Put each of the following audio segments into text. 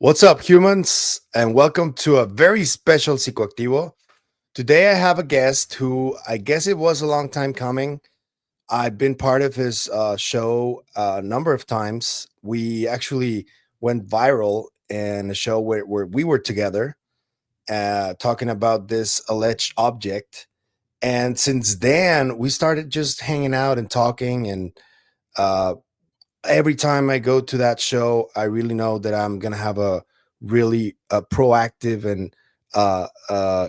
What's up, humans, and welcome to a very special Psicoactivo. Today, I have a guest who I guess it was a long time coming. I've been part of his show a number of times. We actually went viral in a show where we were together talking about this alleged object. And since then, we started just hanging out and talking. And uh, every time I go to that show, I really know that I'm gonna have a really proactive and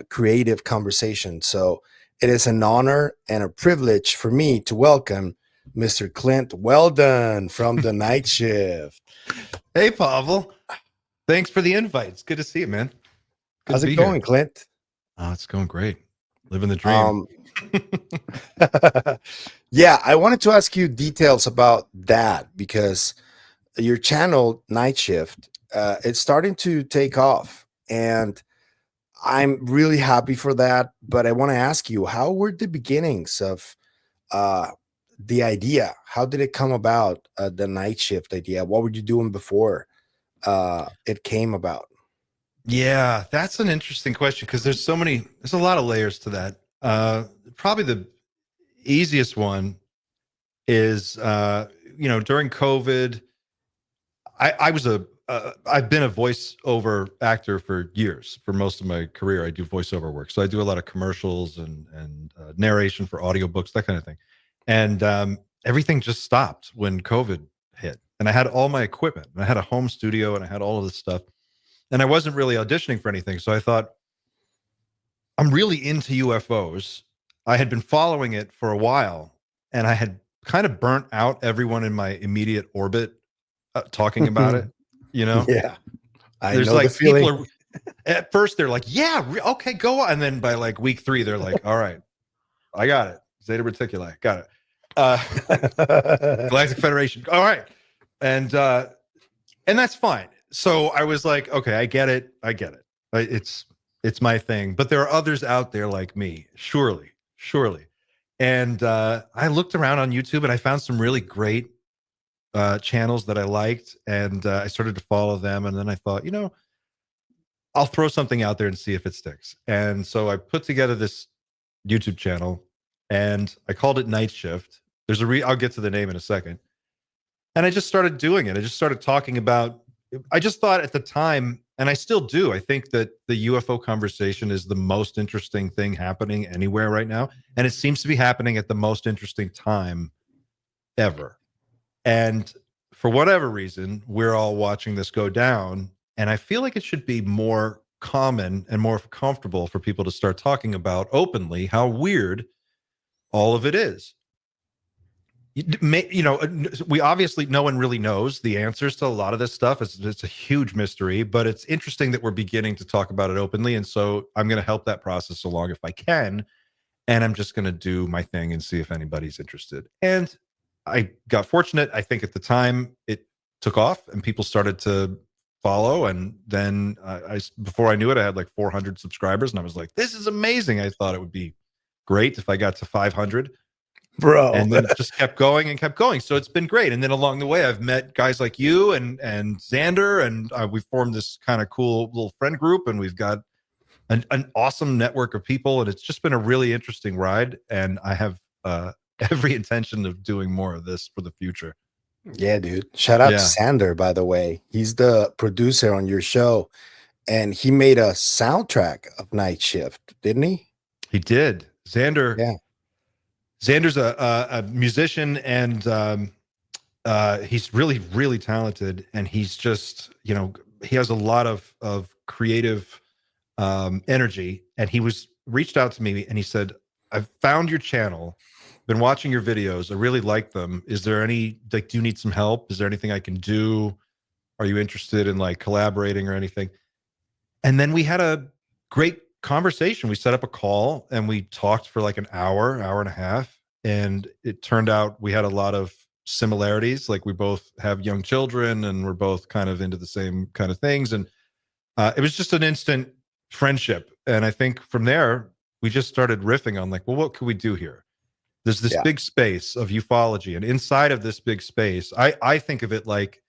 creative conversation. So it is an honor and a privilege for me to welcome Mr. Clint Weldon from the Night Shift. Hey, Pavel. Thanks for the invite. It's good to see you, man. Good How's to it be going, here. Clint? Oh, it's going great. Living the dream. Yeah, I wanted to ask you details about that because your channel Night Shift, it's starting to take off, and I'm really happy for that. But I want to ask you, how were the beginnings of uh, the idea? How did it come about? The Night Shift idea. What were you doing before it came about? Yeah, that's an interesting question because there's a lot of layers to that. Probably the easiest one is, during COVID, I've been a voiceover actor for years. For most of my career, I do voiceover work. So I do a lot of commercials and narration for audiobooks, that kind of thing. And everything just stopped when COVID hit. And I had all my equipment, and I had a home studio, and I had all of this stuff. And I wasn't really auditioning for anything. So I thought, I'm really into UFOs. I had been following it for a while, and I had kind of burnt out everyone in my immediate orbit talking about it. You know, Yeah, I there's know the like people feeling. are at first they're like, yeah, okay, go on. And then by like week 3, they're like, all right, I got it. Zeta Reticuli, got it. Galactic Federation, all right. And that's fine. So I was like, okay, I get it. It's my thing. But there are others out there like me, surely. And I looked around on YouTube and I found some really great channels that I liked, and I started to follow them. And then I thought, I'll throw something out there and see if it sticks. And so I put together this YouTube channel, and I called it Night Shift. I'll get to the name in a second. And I just started doing it. I just started talking about, I just thought at the time, and I still do, I think that the UFO conversation is the most interesting thing happening anywhere right now. And it seems to be happening at the most interesting time ever. And for whatever reason, we're all watching this go down. And I feel like it should be more common and more comfortable for people to start talking about openly how weird all of it is. We obviously, no one really knows the answers to a lot of this stuff. It's a huge mystery, but it's interesting that we're beginning to talk about it openly. And so I'm going to help that process along if I can. And I'm just going to do my thing and see if anybody's interested. And I got fortunate. I think at the time it took off and people started to follow. And then before I knew it, I had like 400 subscribers, and I was like, this is amazing. I thought it would be great if I got to 500. Bro. And then it just kept going and kept going. So it's been great. And then along the way, I've met guys like you and Xander, and we've formed this kind of cool little friend group, and we've got an awesome network of people, and it's just been a really interesting ride. And I have every intention of doing more of this for the future. Yeah, dude. Shout out to Yeah, Xander, by the way. He's the producer on your show, and he made a soundtrack of Night Shift, didn't he? he did. Yeah. Xander's a musician, and he's really talented, and he's just, he has a lot of creative energy. And he reached out to me and he said, I've found your channel, been watching your videos, I really like them. Is there any, like, do you need some help? Is there anything I can do? Are you interested in like collaborating or anything? And then we had a great conversation. We set up a call and we talked for like an hour and a half. And it turned out we had a lot of similarities. Like, we both have young children and we're both kind of into the same kind of things. And it was just an instant friendship. And I think from there, we just started riffing on like, well, what could we do here? There's this Yeah. big space of ufology. And inside of this big space, I think of it like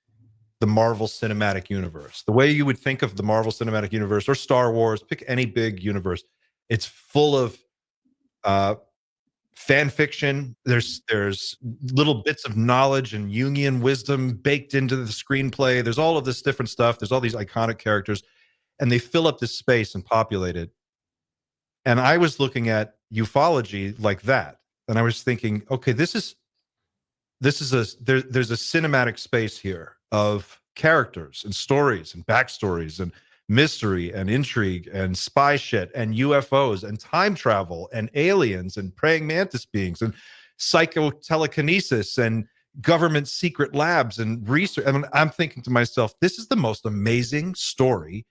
the Marvel Cinematic Universe. The way you would think of the Marvel Cinematic Universe or Star Wars, pick any big universe. It's full of fan fiction. There's little bits of knowledge and Jungian wisdom baked into the screenplay. There's all of this different stuff. There's all these iconic characters, and they fill up this space and populate it. And I was looking at ufology like that, and I was thinking, okay, there's a cinematic space here of characters and stories and backstories and mystery and intrigue and spy shit and UFOs and time travel and aliens and praying mantis beings and psychotelekinesis and government secret labs and research. I mean, I'm thinking to myself, this is the most amazing story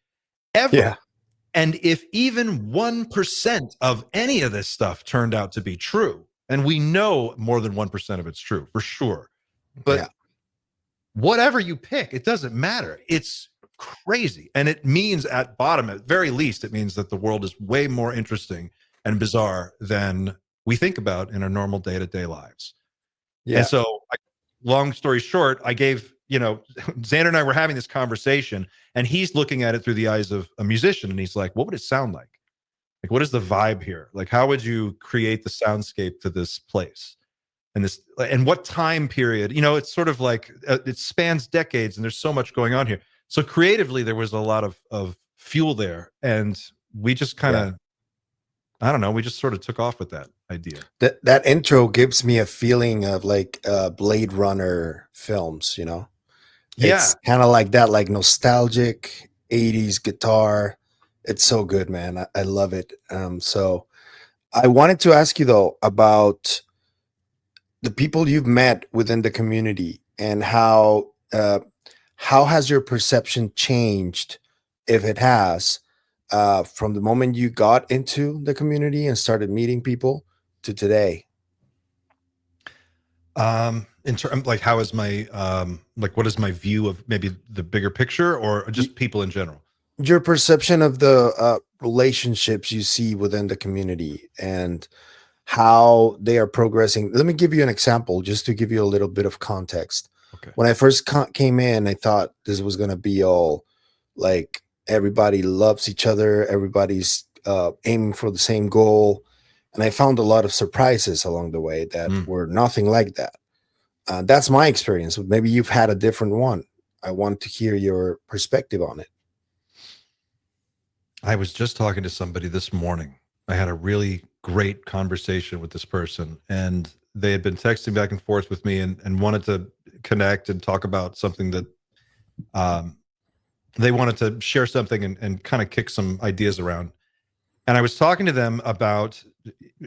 ever. Yeah. And if even 1% of any of this stuff turned out to be true, and we know more than 1% of it's true for sure, but whatever you pick, it doesn't matter. It's crazy. And it means at bottom, at very least, it means that the world is way more interesting and bizarre than we think about in our normal day-to-day lives. Yeah. And so, long story short, I gave, Xander and I were having this conversation, and he's looking at it through the eyes of a musician, and he's like, what would it sound like? Like, what is the vibe here? Like, how would you create the soundscape to this place? And what time period? It's sort of like it spans decades, and there's so much going on here. So creatively, there was a lot of fuel there, and we just kind of, I don't know, we just sort of took off with that idea. That intro gives me a feeling of like Blade Runner films, It's kind of like that, like nostalgic 80s guitar. It's so good, man. I love it. So I wanted to ask you though about the people you've met within the community, and how has your perception changed, if it has, from the moment you got into the community and started meeting people to today? In terms, like, how is my what is my view of maybe the bigger picture, or just people in general? Your perception of the relationships you see within the community and how they are progressing. Let me give you an example just to give you a little bit of context. Okay. When I first came in, I thought this was going to be all like everybody loves each other, everybody's aiming for the same goal. And I found a lot of surprises along the way that were nothing like that. That's my experience. Maybe you've had a different one. I want to hear your perspective on it. I was just talking to somebody this morning. I had a really great conversation with this person, and they had been texting back and forth with me and wanted to connect and talk about something that they wanted to share something and kind of kick some ideas around. And I was talking to them about,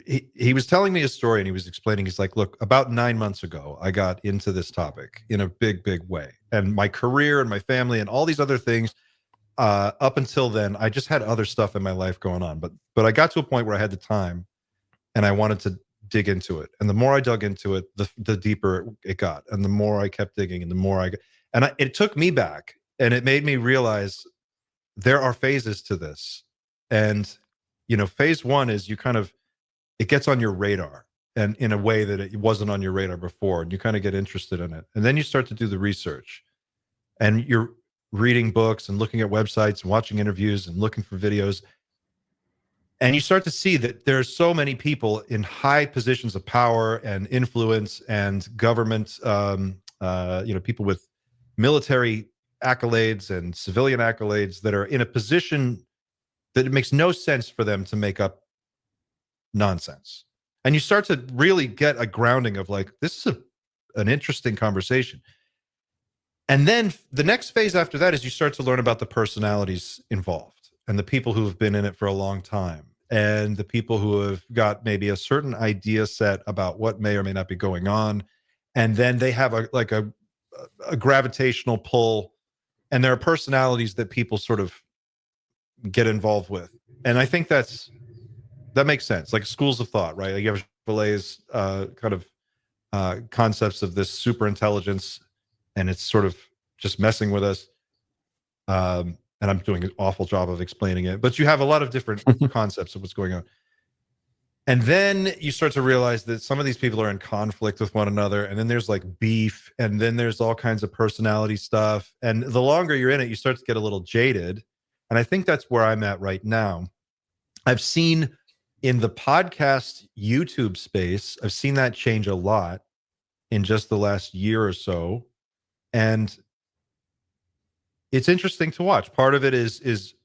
he was telling me a story, and he was explaining, he's like, look, about 9 months ago, I got into this topic in a big, big way. And my career and my family and all these other things, up until then, I just had other stuff in my life going on. But I got to a point where I had the time, and I wanted to dig into it. And the more I dug into it, the deeper it got. And the more I kept digging, and the more it took me back, and it made me realize there are phases to this. And phase one is it gets on your radar, and in a way that it wasn't on your radar before, and you kind of get interested in it. And then you start to do the research, and you're reading books and looking at websites and watching interviews and looking for videos. And you start to see that there are so many people in high positions of power and influence and government, people with military accolades and civilian accolades that are in a position that it makes no sense for them to make up nonsense. And you start to really get a grounding of like, this is an interesting conversation. And then the next phase after that is you start to learn about the personalities involved and the people who have been in it for a long time, and the people who have got maybe a certain idea set about what may or may not be going on. And then they have a gravitational pull, and there are personalities that people sort of get involved with. And I think that makes sense. Like schools of thought, right? Like you have Valley's concepts of this super intelligence, and it's sort of just messing with us. And I'm doing an awful job of explaining it, but you have a lot of different concepts of what's going on. And then you start to realize that some of these people are in conflict with one another. And then there's like beef. And then there's all kinds of personality stuff. And the longer you're in it, you start to get a little jaded. And I think that's where I'm at right now. I've seen in the podcast YouTube space, I've seen that change a lot in just the last year or so. And it's interesting to watch. Part of it is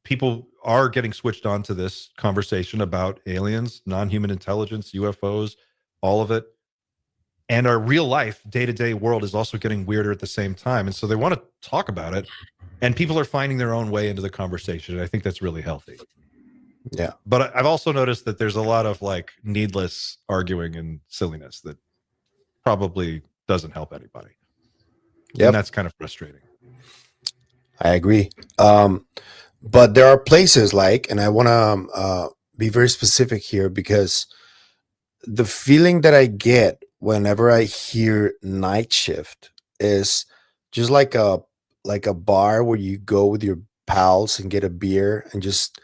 people are getting switched on to this conversation about aliens, non-human intelligence, UFOs, all of it. And our real life day-to-day world is also getting weirder at the same time. And so they want to talk about it. And people are finding their own way into the conversation. And I think that's really healthy. Yeah. But I've also noticed that there's a lot of like needless arguing and silliness that probably doesn't help anybody. Yep. And that's kind of frustrating. I agree. But there are places like, and I want to be very specific here, because the feeling that I get whenever I hear night shift is just like a bar where you go with your pals and get a beer and just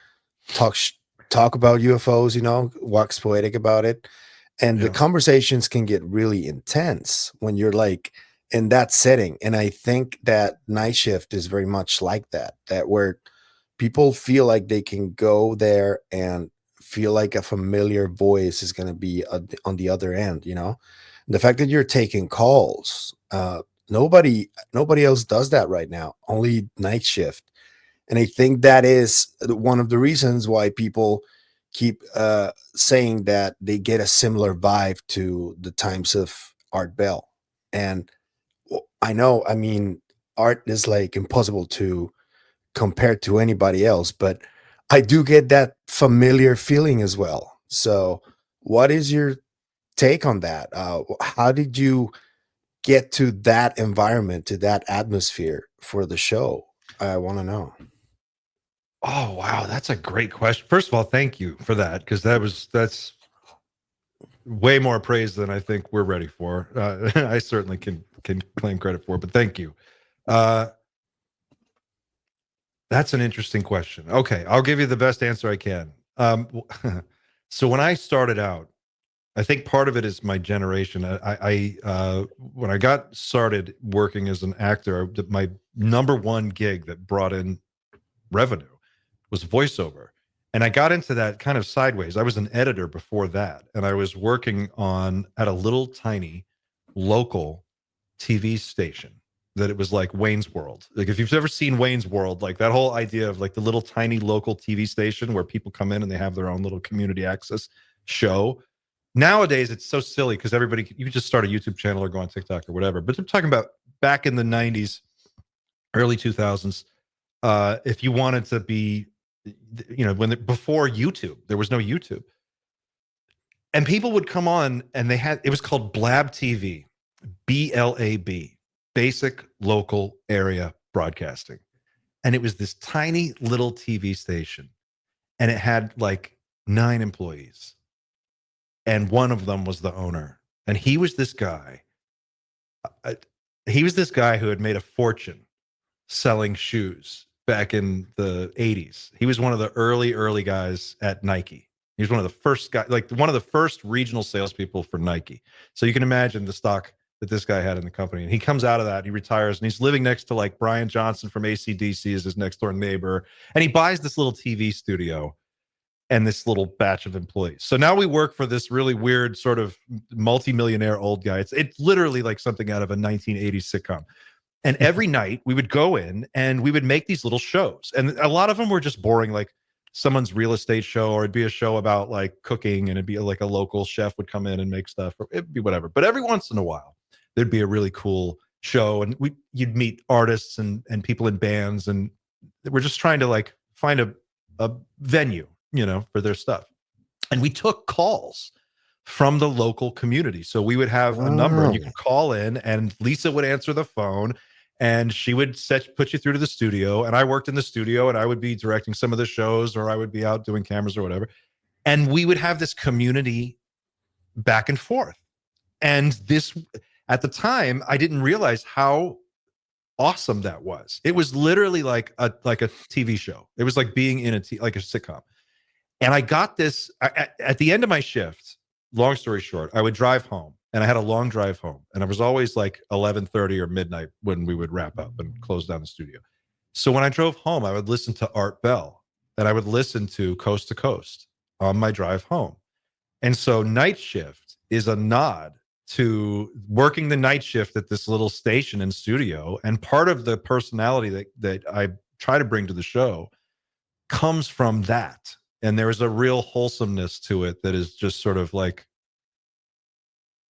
talk about UFOs, you know, wax poetic about it. And the Yeah. conversations can get really intense when you're like in that setting. And I think that night shift is very much like that, where people feel like they can go there and feel like a familiar voice is going to be on the other end, you know. The fact that you're taking calls, nobody else does that right now, only night shift. And I think that is one of the reasons why people keep saying that they get a similar vibe to the times of Art Bell. And I know, I mean, Art is like impossible to compare to anybody else, but I do get that familiar feeling as well. So what is your take on that? How did you get to that environment, to that atmosphere for the show? I want to know. Oh, wow. That's a great question. First of all, thank you for that, because that's way more praise than I think we're ready for. I certainly can claim credit for, but thank you. That's an interesting question. Okay, I'll give you the best answer I can. So when I started out, I think part of it is my generation. When I got started working as an actor, my number one gig that brought in revenue was voiceover. And I got into that kind of sideways. I was an editor before that, and I was working at a little tiny local TV station that it was like Wayne's World. Like if you've ever seen Wayne's World, like that whole idea of like the little tiny local TV station where people come in and they have their own little community access show. Nowadays, it's so silly because you can just start a YouTube channel or go on TikTok or whatever. But I'm talking about back in the 90s, early 2000s, if you wanted to be, you know, before YouTube, there was no YouTube. And people would come on and it was called Blab TV, BLAB, Basic Local Area Broadcasting. And it was this tiny little TV station. And it had like 9 employees. And one of them was the owner. And he was this guy. Who had made a fortune selling shoes back in the 80s. He was one of the early guys at Nike. He was one of the first guys, like one of the first regional salespeople for Nike. So you can imagine the stock that this guy had in the company. And he comes out of that, he retires, and he's living next to like Brian Johnson from AC/DC as his next door neighbor. And he buys this little TV studio and this little batch of employees. So now we work for this really weird sort of multimillionaire old guy. It's literally like something out of a 1980s sitcom. And every night we would go in and we would make these little shows. And a lot of them were just boring, like someone's real estate show, or it'd be a show about like cooking, and it'd be like a local chef would come in and make stuff, or it'd be whatever. But every once in a while, there'd be a really cool show, and you'd meet artists and people in bands, and we're just trying to like find a venue, you know, for their stuff. And we took calls from the local community. So we would have a number, and you could call in, and Lisa would answer the phone, and she would put you through to the studio. And I worked in the studio, and I would be directing some of the shows, or I would be out doing cameras or whatever. And we would have this community back and forth. And this, at the time, I didn't realize how awesome that was. It was literally like a TV show. It was like being in like a sitcom. And I got this at the end of my shift. Long story short, I would drive home, and I had a long drive home, and it was always like 11:30 or midnight when we would wrap up and close down the studio. So when I drove home, I would listen to Art Bell, and I would listen to Coast to Coast on my drive home. And so Night Shift is a nod to working the night shift at this little station and studio. And part of the personality that I try to bring to the show comes from that. And there is a real wholesomeness to it that is just sort of like,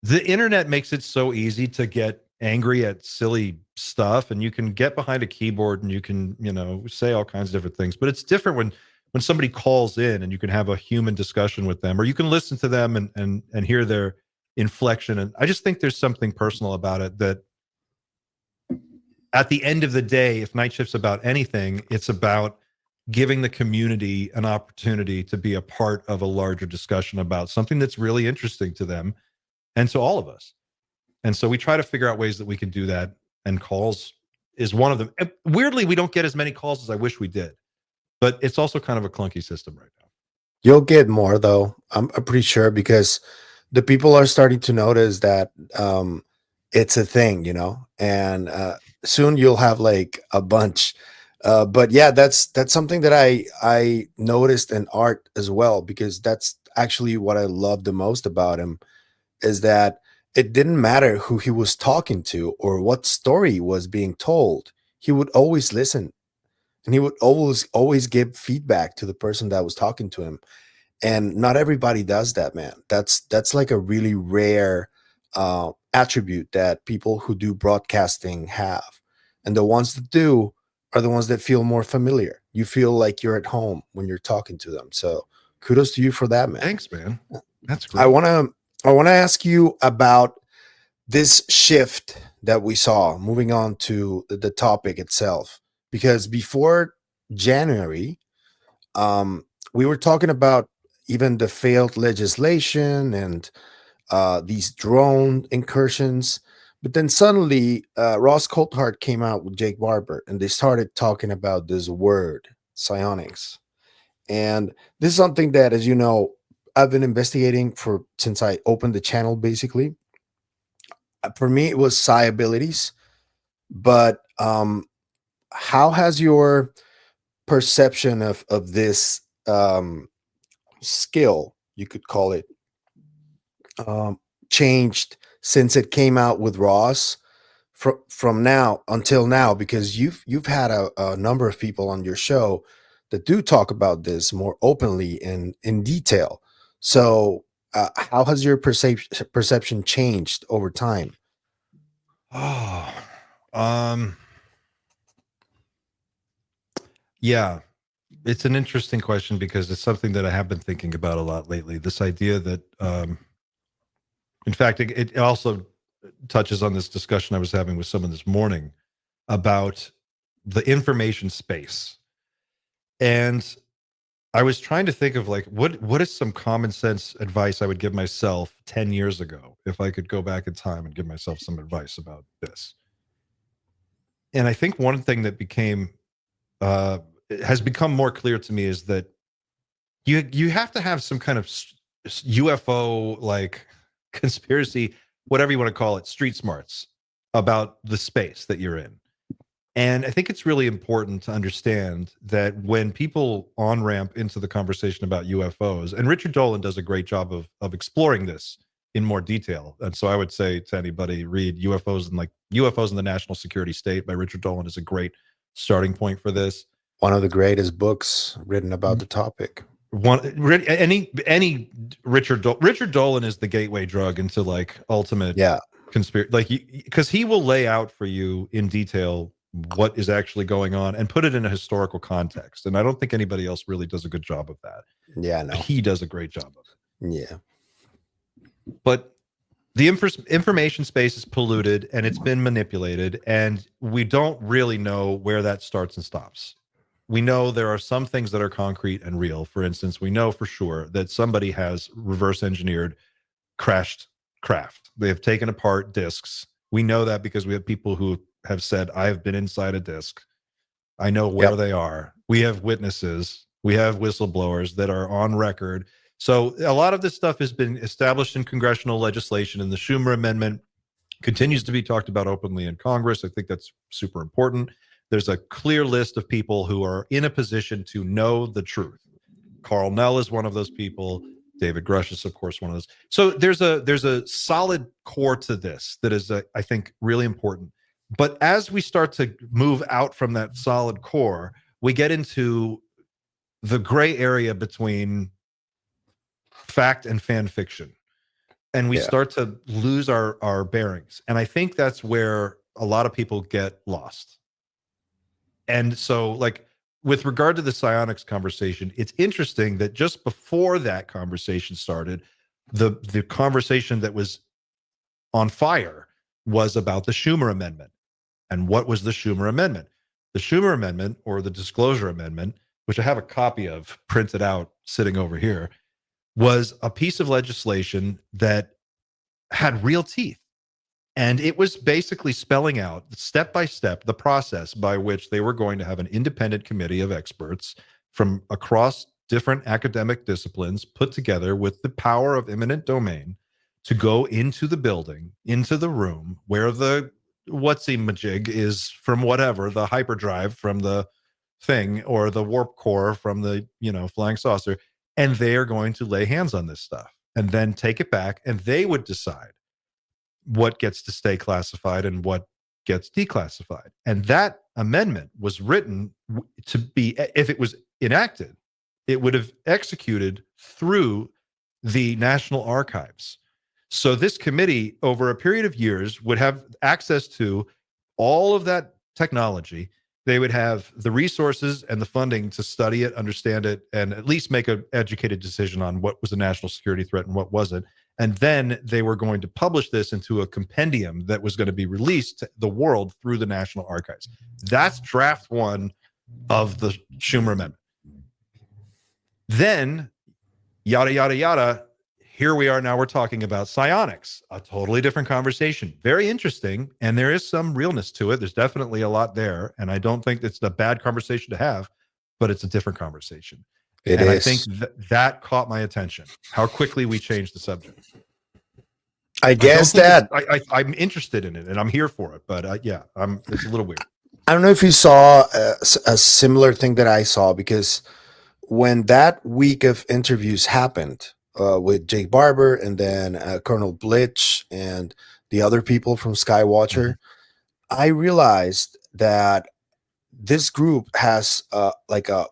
the internet makes it so easy to get angry at silly stuff, and you can get behind a keyboard and you can, say all kinds of different things. But it's different when somebody calls in and you can have a human discussion with them, or you can listen to them and hear their inflection. And I just think there's something personal about it that at the end of the day, if Night Shift's about anything, it's about giving the community an opportunity to be a part of a larger discussion about something that's really interesting to them and to all of us. And so we try to figure out ways that we can do that, and calls is one of them. And weirdly, we don't get as many calls as I wish we did, but it's also kind of a clunky system right now. You'll get more though. I'm pretty sure, because the people are starting to notice that it's a thing, and soon you'll have like a bunch. But yeah, that's something that I noticed in Art as well, because that's actually what I love the most about him, is that it didn't matter who he was talking to or what story was being told. He would always listen, and he would always give feedback to the person that was talking to him. And not everybody does that, man. That's like a really rare attribute that people who do broadcasting have. And the ones that do are the ones that feel more familiar. You feel like you're at home when you're talking to them. So kudos to you for that, man. Thanks, man. That's great. I want to ask you about this shift that we saw, moving on to the topic itself, because before January, we were talking about even the failed legislation and these drone incursions. But then suddenly, Ross Coulthart came out with Jake Barber, and they started talking about this word, psionics. And this is something that, as you know, I've been investigating for since I opened the channel, basically. For me, it was psi abilities. But how has your perception of this skill, you could call it, changed since it came out with Ross from now until now? Because you've had a number of people on your show that do talk about this more openly and in detail. So how has your perception changed over time? Oh, yeah, it's an interesting question, because it's something that I have been thinking about a lot lately. This idea that, in fact, it also touches on this discussion I was having with someone this morning about the information space. And I was trying to think of like, what is some common sense advice I would give myself 10 years ago if I could go back in time and give myself some advice about this. And I think one thing that has become more clear to me is that you have to have some kind of UFO like conspiracy, whatever you want to call it, street smarts about the space that you're in. And I think it's really important to understand that when people on ramp into the conversation about UFOs, and Richard Dolan does a great job of exploring this in more detail. And so I would say to anybody, read UFOs in the National Security State by Richard Dolan is a great starting point for this. One of the greatest books written about the topic. Any Richard Dolan is the gateway drug into like ultimate conspiracy, like, because he will lay out for you in detail what is actually going on and put it in a historical context. And I don't think anybody else really does a good job of that. Yeah, no. He does a great job of it. Yeah. But the information space is polluted and it's been manipulated, and we don't really know where that starts and stops. We know there are some things that are concrete and real. For instance, we know for sure that somebody has reverse engineered crashed craft. They have taken apart discs. We know that because we have people who have said, I have been inside a disc. I know where they are. We have witnesses. We have whistleblowers that are on record. So a lot of this stuff has been established in congressional legislation, and the Schumer Amendment continues to be talked about openly in Congress. I think that's super important. There's a clear list of people who are in a position to know the truth. Carl Nell is one of those people. David Grush is, of course, one of those. So there's a solid core to this that is, I think, really important. But as we start to move out from that solid core, we get into the gray area between fact and fan fiction. And we start to lose our bearings. And I think that's where a lot of people get lost. And so, like, with regard to the psionics conversation, it's interesting that just before that conversation started, the conversation that was on fire was about the Schumer Amendment. And what was the Schumer Amendment? The Schumer Amendment, or the Disclosure Amendment, which I have a copy of printed out sitting over here, was a piece of legislation that had real teeth. And it was basically spelling out step by step the process by which they were going to have an independent committee of experts from across different academic disciplines put together with the power of eminent domain to go into the building, into the room where the whatsy-majig is from whatever, the hyperdrive from the thing or the warp core from the, flying saucer. And they are going to lay hands on this stuff and then take it back, and they would decide what gets to stay classified and what gets declassified. And that amendment was written to be, if it was enacted, it would have executed through the National Archives. So this committee, over a period of years, would have access to all of that technology. They would have the resources and the funding to study it, understand it, and at least make an educated decision on what was a national security threat and what wasn't. And then they were going to publish this into a compendium that was going to be released to the world through the National Archives. That's draft one of the Schumer Amendment. Then, yada, yada, yada, here we are now, we're talking about psionics, a totally different conversation. Very interesting, and there is some realness to it. There's definitely a lot there, and I don't think it's a bad conversation to have, but it's a different conversation. I think that caught my attention, how quickly we changed the subject. I guess that I'm interested in it and I'm here for it, but it's a little weird. I don't know if you saw a similar thing that I saw, because when that week of interviews happened with Jake Barber and then Colonel Blitch and the other people from Skywatcher, I realized that this group has like a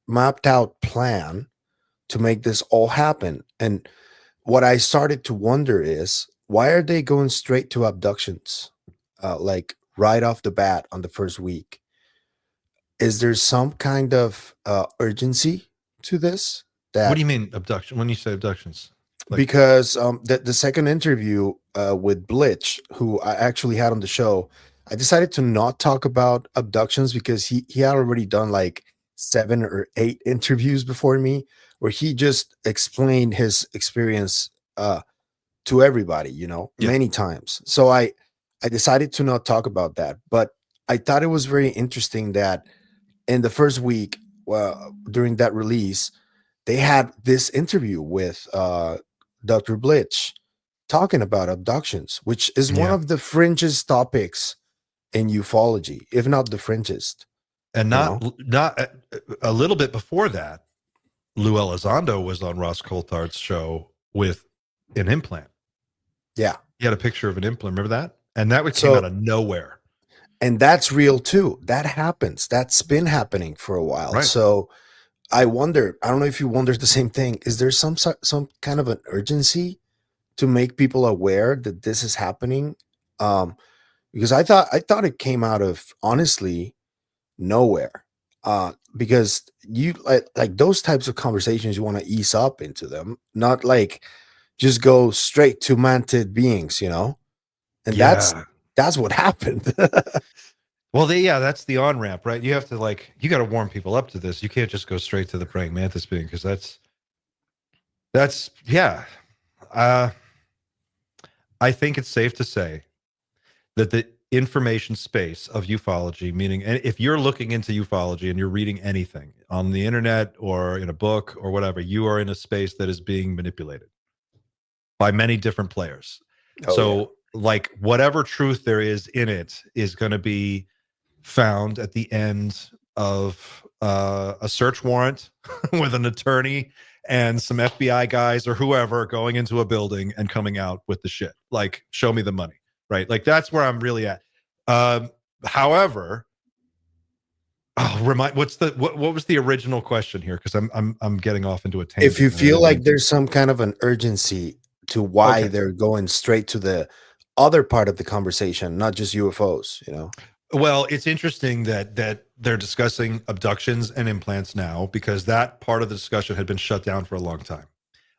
mapped out plan to make this all happen. And what I started to wonder is, why are they going straight to abductions like right off the bat on the first week? Is there some kind of urgency to this? What do you mean abduction? When you say abductions? Because the second interview with Blitch, who I actually had on the show, I decided to not talk about abductions because he had already done like 7 or 8 interviews before me, where he just explained his experience to everybody, many times. So I decided to not talk about that. But I thought it was very interesting that in the first week, during that release, they had this interview with Dr. Blitch talking about abductions, which is one of the fringiest topics in ufology, if not the fringiest. And not a little bit before that, Lou Elizondo was on Ross Coulthart's show with an implant. Yeah. He had a picture of an implant. Remember that? And that came out of nowhere. And that's real too. That happens. That's been happening for a while. Right. So I wonder, I don't know if you wonder the same thing. Is there some kind of an urgency to make people aware that this is happening? Because I thought it came out of, honestly, nowhere. Because you like those types of conversations, you want to ease up into them, not like just go straight to mantid beings, and that's what happened. Well, that's the on-ramp, right? You have to you got to warm people up to this. You can't just go straight to the praying mantis being, because that's I think it's safe to say that information space of ufology, meaning if you're looking into ufology and you're reading anything on the internet or in a book or whatever, you are in a space that is being manipulated by many different players. Oh, yeah. So like whatever truth there is in it is going to be found at the end of a search warrant with an attorney and some FBI guys or whoever going into a building and coming out with the shit. Like, show me the money, right? Like that's where I'm really at. However, what was the original question here? Because I'm getting off into a tangent. If you feel like there's some kind of an urgency to why Okay. they're going straight to the other part of the conversation, not just UFOs, you know? Well, it's interesting that they're discussing abductions and implants now, because that part of the discussion had been shut down for a long time.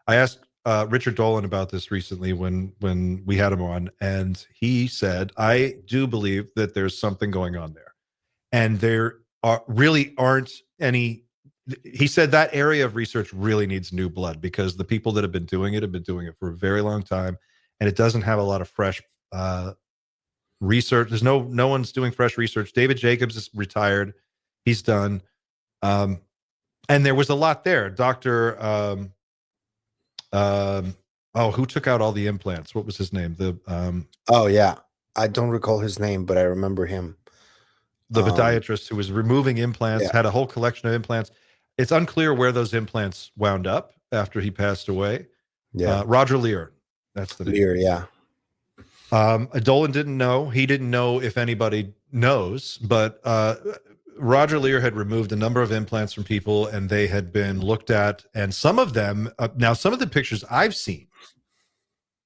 I asked Richard Dolan about this recently when we had him on, and he said, I do believe that there's something going on there. And there really aren't any. He said that area of research really needs new blood, because the people that have been doing it for a very long time, and it doesn't have a lot of fresh research. There's no one's doing fresh research. David Jacobs is retired. He's done. And there was a lot there. Who took out all the implants? What was his name? Oh, yeah. I don't recall his name, but I remember him. The podiatrist who was removing implants, had a whole collection of implants. It's unclear where those implants wound up after he passed away. Yeah. Roger Lear. That's the name. Lear, yeah. Dolan didn't know. He didn't know if anybody knows, but Roger Lear had removed a number of implants from people, and they had been looked at. And some of them, now some of the pictures I've seen,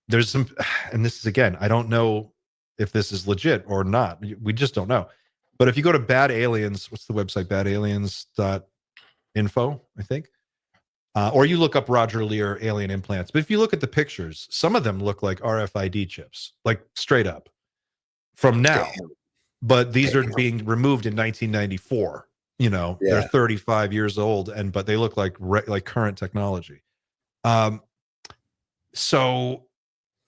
there's some, and this is, again, I don't know if this is legit or not. We just don't know. But if you go to Bad Aliens, what's the website? Badaliens.info, I think. Or you look up Roger Lear alien implants. But if you look at the pictures, some of them look like RFID chips, like straight up from now. Damn. But these are being removed in 1994. You know, they're 35 years old, but they look like current technology. So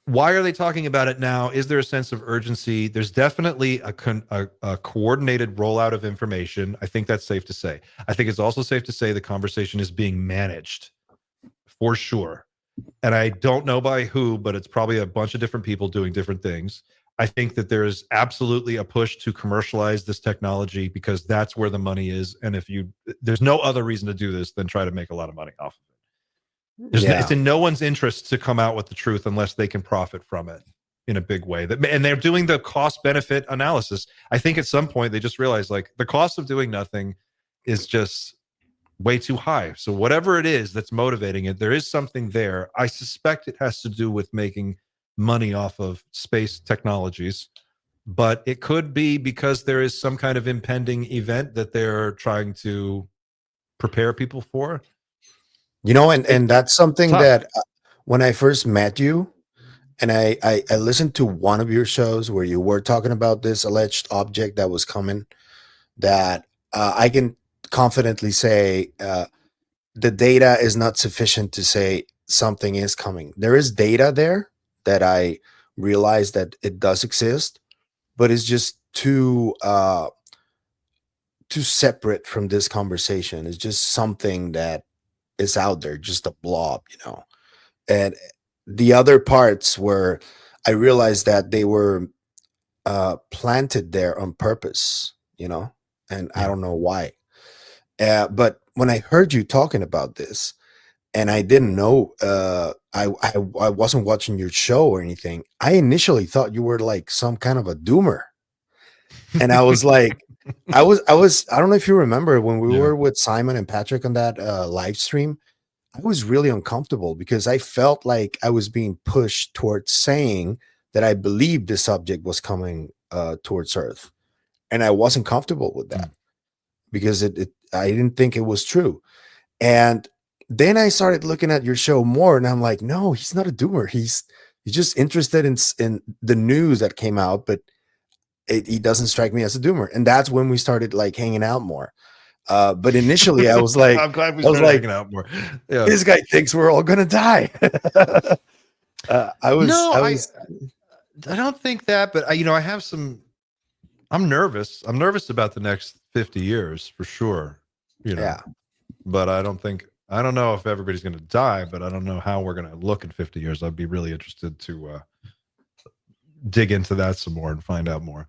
why are they talking about it now? Is there a sense of urgency? There's definitely a coordinated rollout of information. I think that's safe to say. I think it's also safe to say the conversation is being managed for sure. And I don't know by who, but it's probably a bunch of different people doing different things. I think that there is absolutely a push to commercialize this technology, because that's where the money is. And there's no other reason to do this than try to make a lot of money off of it. It's in no one's interest to come out with the truth unless they can profit from it in a big way. And they're doing the cost benefit analysis. I think at some point they just realized, like, the cost of doing nothing is just way too high. So whatever it is that's motivating it, there is something there. I suspect it has to do with making money off of space technologies, but it could be because there is some kind of impending event that they're trying to prepare people for. You know, and that's something that when I first met you, and I listened to one of your shows where you were talking about this alleged object that was coming, that I can confidently say the data is not sufficient to say something is coming. There is data there that I realize that it does exist, but it's just too separate from this conversation. It's just something that is out there, just a blob, you know. And the other parts where I realized that they were planted there on purpose, you know, and I don't know why. But when I heard you talking about this, and I didn't know, I wasn't watching your show or anything, I initially thought you were like some kind of a doomer. And I was like, I don't know if you remember when we were with Simon and Patrick on that live stream. I was really uncomfortable because I felt like I was being pushed towards saying that I believed the subject was coming towards Earth. And I wasn't comfortable with that because I didn't think it was true. And then I started looking at your show more, and I'm like, no, he's not a doomer. He's just interested in the news that came out, but he doesn't strike me as a doomer. And that's when we started like hanging out more. But initially I was like, I'm glad we started hanging out more. Yeah. This guy thinks we're all gonna die. I don't think that, but I have some I'm nervous. I'm nervous about the next 50 years for sure, you know. Yeah. But I don't know if everybody's going to die, but I don't know how we're going to look in 50 years. I'd be really interested to dig into that some more and find out more.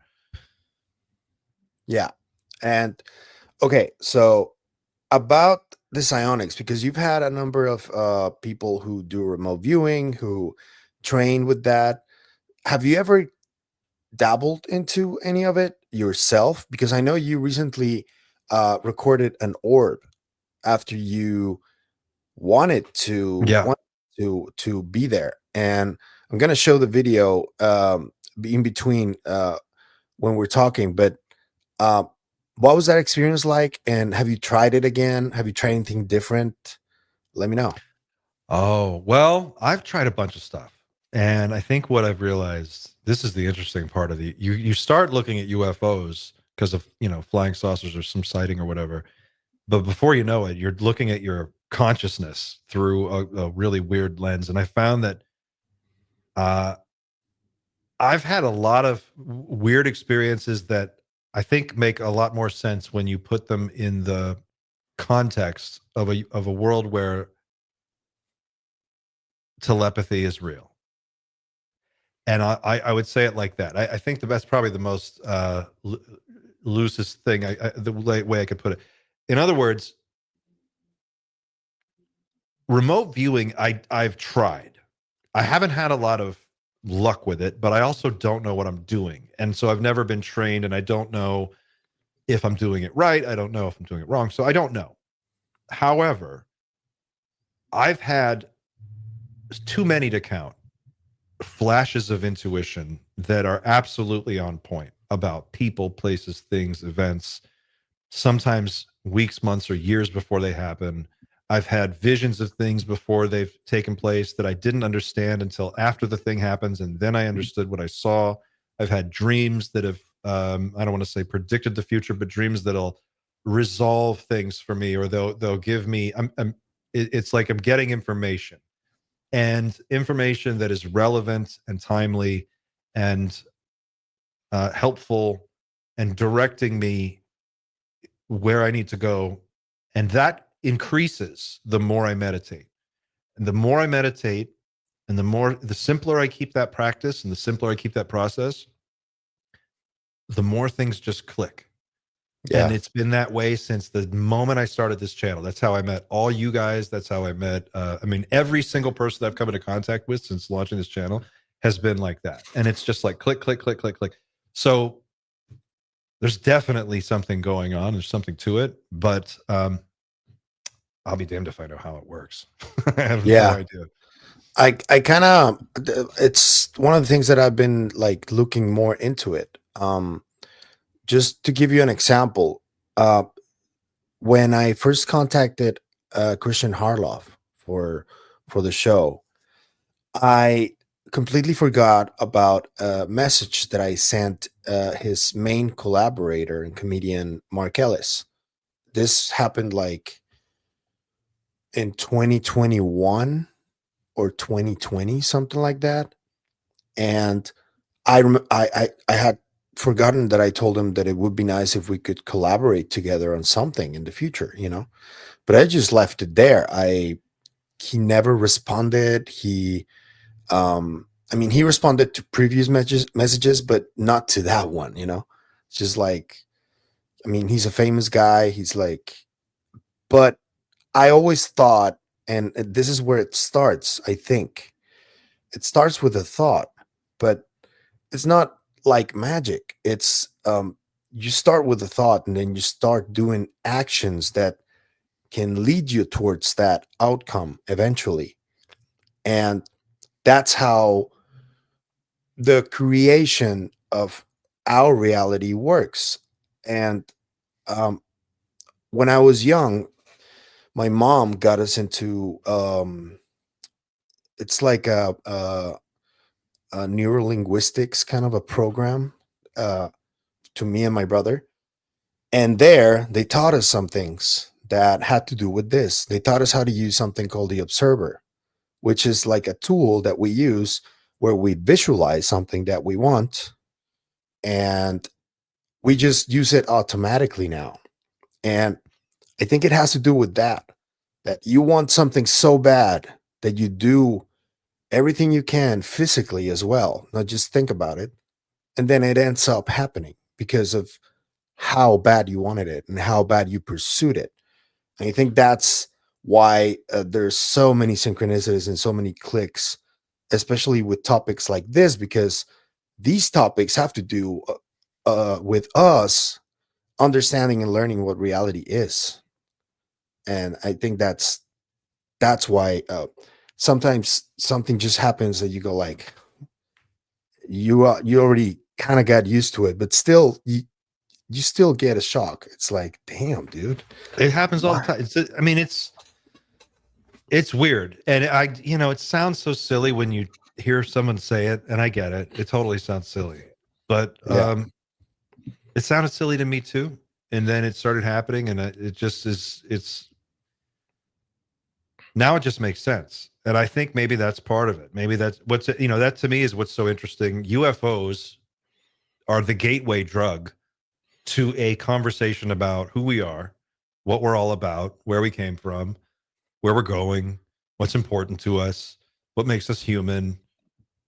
Yeah. And okay, so about the psionics, because you've had a number of people who do remote viewing, who train with that. Have you ever dabbled into any of it yourself? Because I know you recently recorded an orb after you wanted to Yeah. want to be there, and I'm gonna show the video in between when we're talking. But uh, what was that experience like? And have you tried it again? Have you tried anything different? Let me know. Oh, well, I've tried a bunch of stuff. And I think what I've realized, this is the interesting part of you start looking at UFOs because of, flying saucers or some sighting or whatever. But before you know it, you're looking at your consciousness through a really weird lens. And I found that uh, I've had a lot of weird experiences that I think make a lot more sense when you put them in the context of a world where telepathy is real. And I would say it like that. I think that's probably the most loosest thing, the way I could put it. In other words, remote viewing, I've tried. I haven't had a lot of luck with it, but I also don't know what I'm doing. And so I've never been trained, and I don't know if I'm doing it right. I don't know if I'm doing it wrong. So I don't know. However, I've had too many to count flashes of intuition that are absolutely on point about people, places, things, events, sometimes weeks, months, or years before they happen. I've had visions of things before they've taken place that I didn't understand until after the thing happens, and then I understood what I saw. I've had dreams that have, I don't want to say predicted the future, but dreams that'll resolve things for me, or they'll give me. It's like I'm getting information, and information that is relevant and timely and helpful and directing me where I need to go. And that increases the more I meditate. And the more I meditate, and the simpler I keep that practice and the simpler I keep that process, the more things just click. And Yeah. it's been that way since the moment I started this channel. That's how I met all you guys. That's how I met, every single person that I've come into contact with since launching this channel has been like that. And it's just like click, click, click, click, click. So there's definitely something going on. There's something to it, but I'll be damned if I know how it works. I have no Yeah. idea. I kind of, it's one of the things that I've been like looking more into it. Just to give you an example, uh, when I first contacted Christian Harloff for for the show, I completely forgot about a message that I sent his main collaborator and comedian Mark Ellis. This happened like in 2021 or 2020, something like that. And I had forgotten that I told him that it would be nice if we could collaborate together on something in the future, But I just left it there. I He never responded. He responded to previous messages, but not to that one. It's just like, he's a famous guy. He's like, but I always thought, and this is where it starts, I think. It starts with a thought, but it's not like magic. It's you start with a thought and then you start doing actions that can lead you towards that outcome eventually. And that's how the creation of our reality works. And um, when I was young, my mom got us into it's like a neurolinguistics kind of a program uh, to me and my brother. And there they taught us some things that had to do with this. They taught us how to use something called the observer, which is like a tool that we use where we visualize something that we want, and we just use it automatically now. And I think it has to do with that you want something so bad that you do everything you can physically as well, not just think about it. And then it ends up happening because of how bad you wanted it and how bad you pursued it. And I think that's why there's so many synchronicities and so many clicks, especially with topics like this, because these topics have to do with us understanding and learning what reality is. And I think that's why sometimes something just happens that you go like, you already kind of got used to it, but still you still get a shock. It's like, damn, dude. It happens all the Why? time. I mean, it's weird, and it sounds so silly when you hear someone say it, and I get it. It totally sounds silly, but Yeah, it sounded silly to me too. And then it started happening, and it just is. It's now it just makes sense, and I think maybe that's part of it. Maybe that's that to me is what's so interesting. UFOs are the gateway drug to a conversation about who we are, what we're all about, where we came from, where we're going, what's important to us, what makes us human,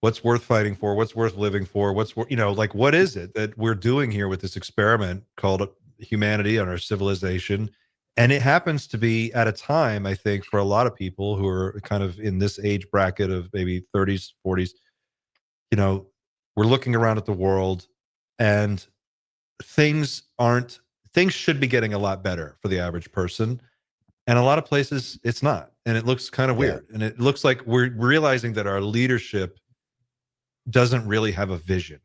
what's worth fighting for, what's worth living for, like what is it that we're doing here with this experiment called humanity and our civilization. And it happens to be at a time, I think, for a lot of people who are kind of in this age bracket of maybe 30s, 40s, you know, we're looking around at the world, and things aren't things should be getting a lot better for the average person, and a lot of places it's not, and it looks kind of yeah, weird, and it looks like we're realizing that our leadership doesn't really have a vision,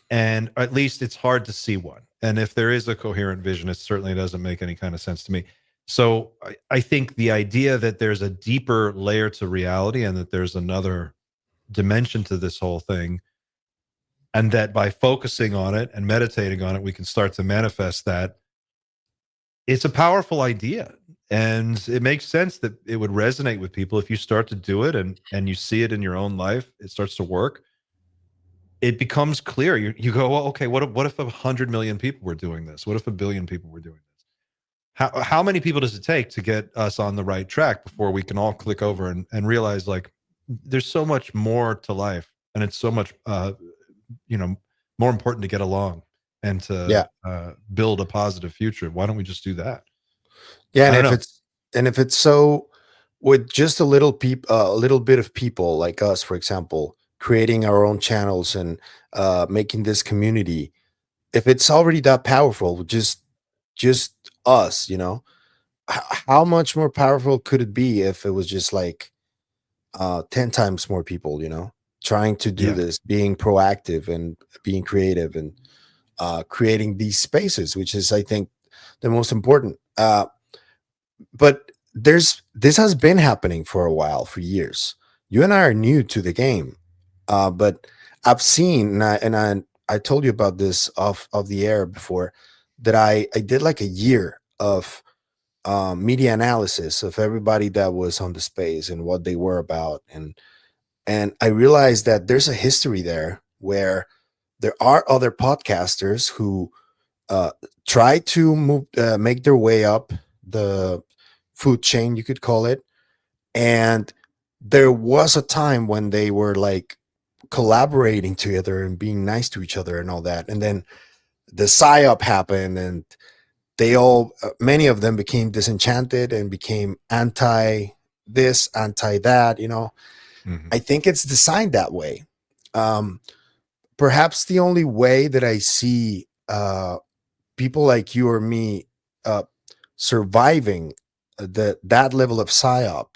and at least it's hard to see one, and if there is a coherent vision, it certainly doesn't make any kind of sense to me. So I think the idea that there's a deeper layer to reality and that there's another dimension to this whole thing, and that by focusing on it and meditating on it we can start to manifest that, it's a powerful idea, and it makes sense that it would resonate with people if you start to do it, and you see it in your own life. It starts to work. It becomes clear. You go, well, okay, what if 100 million people were doing this? What if 1 billion people were doing this? How many people does it take to get us on the right track before we can all click over and realize, like, there's so much more to life, and it's so much you know more important to get along and yeah, to build a positive future. Why don't we just do that? yeah. I don't know. And if it's so, with just a little bit of people like us, for example, creating our own channels and making this community, if it's already that powerful, just us, how much more powerful could it be if it was just like 10 times more people, trying to do Yeah. this, being proactive and being creative and creating these spaces, which is, I think, the most important. But this has been happening for a while, for years. You and I are new to the game, but I've seen, I told you about this off the air before, that I did like a year of media analysis of everybody that was on the space and what they were about, and I realized that there's a history there where there are other podcasters who uh, try to make their way up the food chain, you could call it. And there was a time when they were like collaborating together and being nice to each other and all that. And then the psyop happened, and they all, many of them became disenchanted and became anti this, anti that. Mhm. I think it's designed that way. Um, Perhaps the only way that I see people like you or me uh, surviving that level of psyop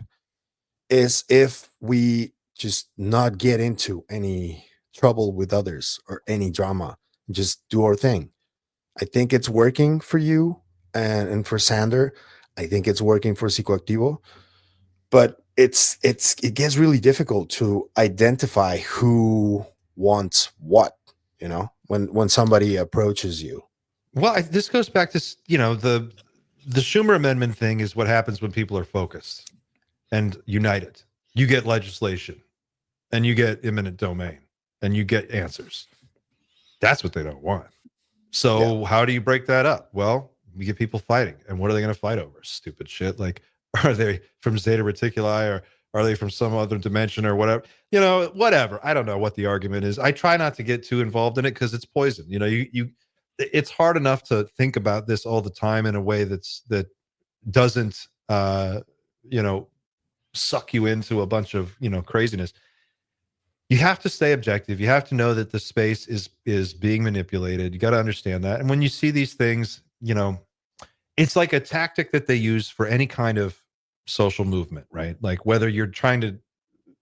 is if we just not get into any trouble with others or any drama, just do our thing. I think it's working for you and for Sander. I think it's working for Psicoactivo, but it gets really difficult to identify who wants what, when somebody approaches you. Well, this goes back to the Schumer Amendment thing is what happens when people are focused and united. You get legislation, and you get eminent domain, and you get answers. That's what they don't want. So how do you break that up? Well, you get people fighting. And what are they going to fight over? Stupid shit. Like, are they from Zeta Reticuli, or are they from some other dimension or whatever? Whatever. I don't know what the argument is. I try not to get too involved in it because it's poison. It's hard enough to think about this all the time in a way that doesn't, suck you into a bunch of, craziness. You have to stay objective. You have to know that the space is being manipulated. You got to understand that. And when you see these things, it's like a tactic that they use for any kind of social movement, right? Like whether you're trying to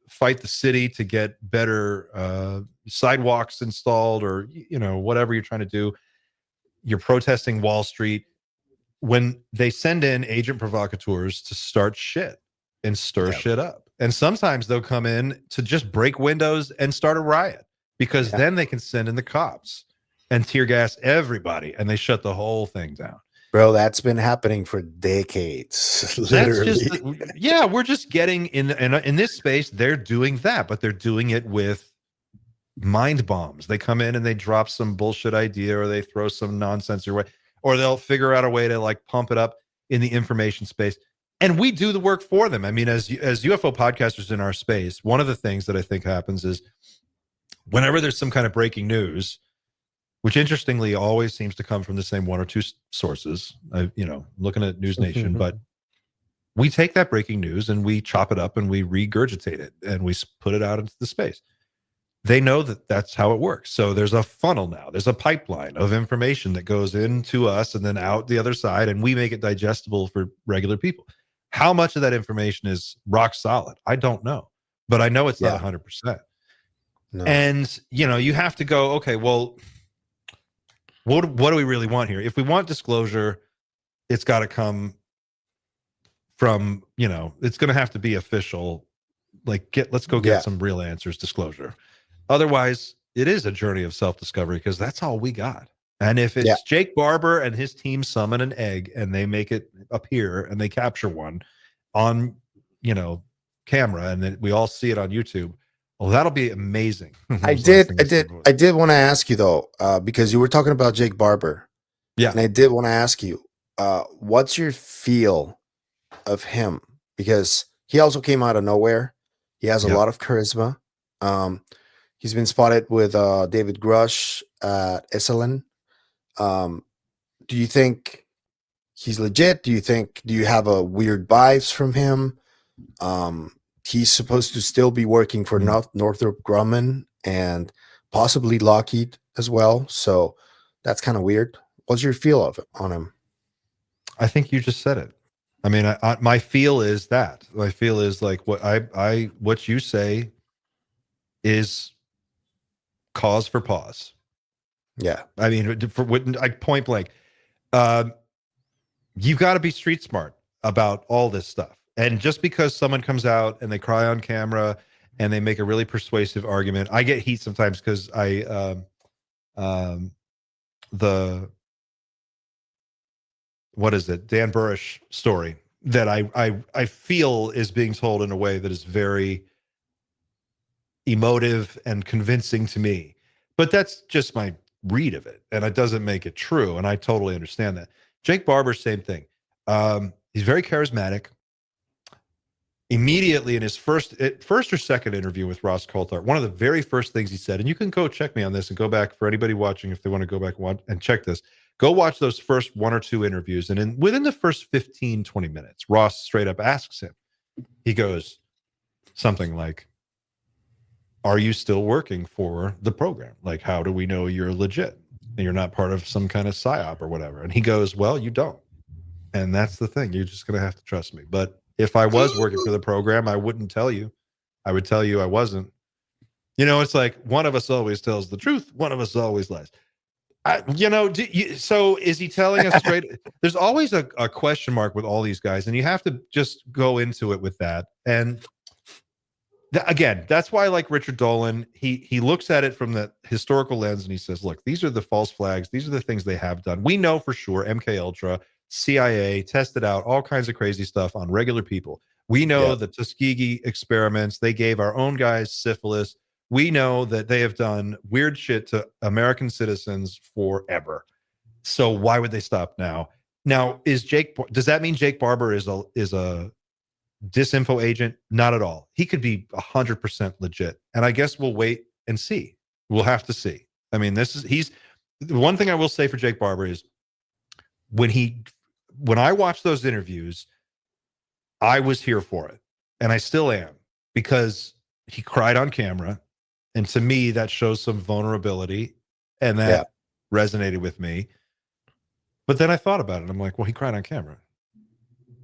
fight the city to get better sidewalks installed, or whatever you're trying to do, you're protesting Wall Street. When they send in agent provocateurs to start shit and stir shit up. And sometimes they'll come in to just break windows and start a riot, because then they can send in the cops and tear gas everybody, and they shut the whole thing down. Bro, that's been happening for decades. Literally. We're just getting in this space. They're doing that, but they're doing it with mind bombs. They come in and they drop some bullshit idea, or they throw some nonsense your way, or they'll figure out a way to like pump it up in the information space. And we do the work for them. I mean, as UFO podcasters in our space, one of the things that I think happens is whenever there's some kind of breaking news, which interestingly always seems to come from the same one or two sources, looking at News Nation, but we take that breaking news and we chop it up and we regurgitate it and we put it out into the space. They know that that's how it works. So there's a funnel now. There's a pipeline of information that goes into us and then out the other side, and we make it digestible for regular people. How much of that information is rock solid? I don't know, but I know it's not 100%. No. And, you have to go, okay, well, what do we really want here? If we want disclosure, it's got to come from, it's going to have to be official. Like, let's go get some real answers, disclosure. Otherwise, it is a journey of self-discovery, because that's all we got. And if it's Jake Barber and his team summon an egg and they make it appear and they capture one on, camera, and then we all see it on YouTube, well, that'll be amazing. I did want to ask you though, because you were talking about Jake Barber. Yeah. And I did want to ask you, what's your feel of him? Because he also came out of nowhere. He has a lot of charisma. He's been spotted with David Grush at Esalen. Do you think he's legit? Do you have a weird vibes from him? He's supposed to still be working for Northrop Grumman and possibly Lockheed as well. So that's kind of weird. What's your feel on him? I think you just said it. I mean, my feel is that. My feel is like what you say is cause for pause. Yeah. I mean, point blank, you've got to be street smart about all this stuff. And just because someone comes out and they cry on camera and they make a really persuasive argument, I get heat sometimes because what is it? Dan Burrish story that I feel is being told in a way that is very emotive and convincing to me. But that's just my read of it, and it doesn't make it true, and I totally understand that. Jake Barber, same thing. He's very charismatic. Immediately in his first or second interview with Ross Coulthart, one of the very first things he said, and you can go check me on this and go back for anybody watching if they want to go back and check this, go watch those first one or two interviews. And within the first 15, 20 minutes, Ross straight up asks him, he goes something like, are you still working for the program? Like, how do we know you're legit and you're not part of some kind of psyop or whatever? And he goes, well, you don't. And that's the thing. You're just going to have to trust me. But if I was working for the program, I wouldn't tell you. I would tell you I wasn't. It's like one of us always tells the truth. One of us always lies. So is he telling us straight? There's always a question mark with all these guys, and you have to just go into it with that. And again, that's why I like Richard Dolan. He looks at it from the historical lens and he says, look, these are the false flags. These are the things they have done. We know for sure MK Ultra, CIA tested out all kinds of crazy stuff on regular people. We know the Tuskegee experiments. They gave our own guys syphilis. We know that they have done weird shit to American citizens forever. So why would they stop now? Now, does that mean Jake Barber is a disinfo agent? Not at all. He could be 100% legit. And I guess we'll wait and see. We'll have to see. I mean, he's the one thing I will say for Jake Barber is when I watched those interviews, I was here for it. And I still am, because he cried on camera. And to me, that shows some vulnerability, and that resonated with me. But then I thought about it. I'm like, well, he cried on camera.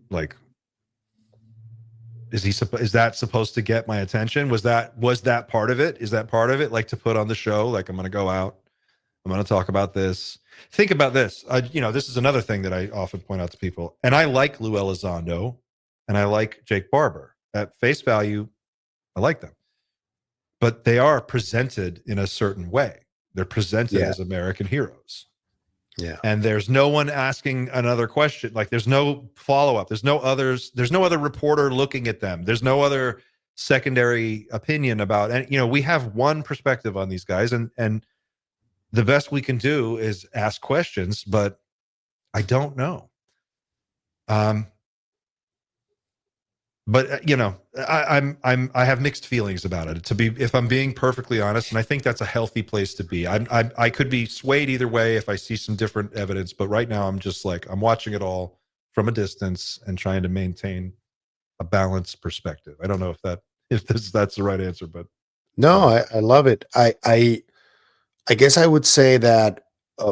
Like, is that supposed to get my attention? Was that part of it? Is that part of it? Like, to put on the show, like, I'm going to go out, I'm going to talk about this. Think about this. This is another thing that I often point out to people. And I like Lou Elizondo and I like Jake Barber. At face value, I like them. But they are presented in a certain way. They're presented as American heroes. Yeah. And there's no one asking another question. Like, there's no follow-up. There's no other reporter looking at them. There's no other secondary opinion about, and we have one perspective on these guys, and the best we can do is ask questions, but I don't know. But I have mixed feelings about it, if I'm being perfectly honest, and I think that's a healthy place to be. I could be swayed either way if I see some different evidence, but right now I'm just like, I'm watching it all from a distance and trying to maintain a balanced perspective. I don't know if that's the right answer, but no, I love it. I guess I would say that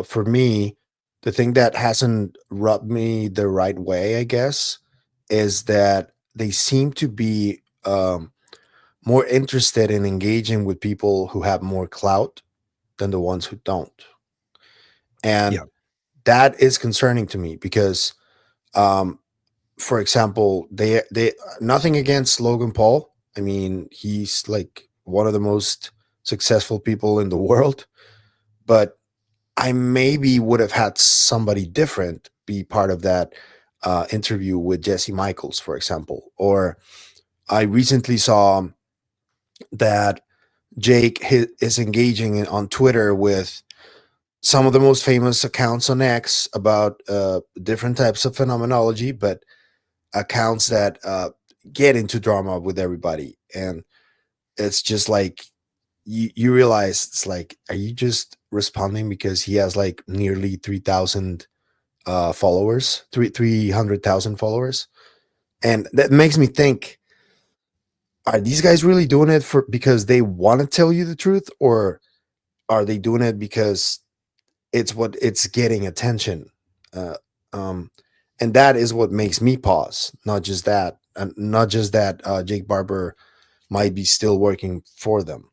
for me, the thing that hasn't rubbed me the right way, I guess, is that they seem to be more interested in engaging with people who have more clout than the ones who don't. And that is concerning to me because, for example, they nothing against Logan Paul. I mean, he's like one of the most successful people in the world, but I maybe would have had somebody different be part of that interview with Jesse Michaels, for example. Or I recently saw that Jake is engaging on Twitter with some of the most famous accounts on X about different types of phenomenology, but accounts that get into drama with everybody. And it's just like, you realize it's like, are you just responding because he has like nearly 3,000 followers, 300,000 followers? And that makes me think, are these guys really doing it because they want to tell you the truth, or are they doing it because it's getting attention? Uh, and that is what makes me pause. Not just that, Jake Barber might be still working for them.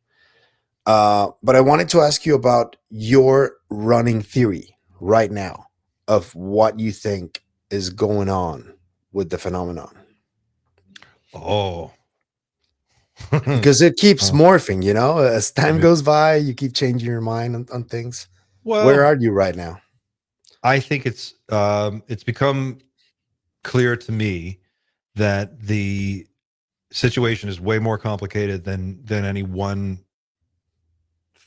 But I wanted to ask you about your running theory right now of what you think is going on with the phenomenon. Oh, because it keeps morphing, as time goes by, you keep changing your mind on things. well, Where are you right now? I think it's become clear to me that the situation is way more complicated than any one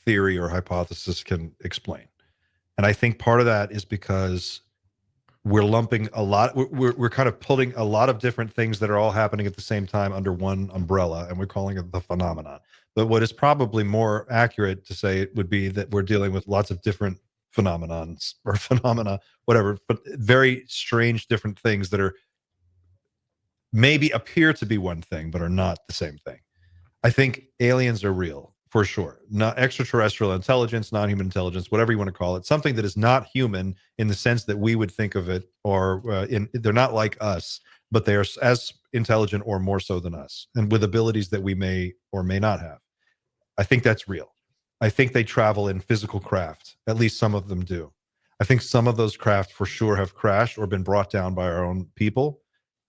theory or hypothesis can explain. And I think part of that is because we're lumping we're kind of putting a lot of different things that are all happening at the same time under one umbrella, and we're calling it the phenomenon. But what is probably more accurate to say it would be that we're dealing with lots of different phenomenons or phenomena, whatever, but very strange different things that are maybe appear to be one thing, but are not the same thing. I think aliens are real, for sure. Not extraterrestrial intelligence, non-human intelligence, whatever you want to call it. Something that is not human in the sense that we would think of it, or they're not like us, but they are as intelligent or more so than us, and with abilities that we may or may not have. I think that's real. I think they travel in physical craft. At least some of them do. I think some of those craft for sure have crashed or been brought down by our own people,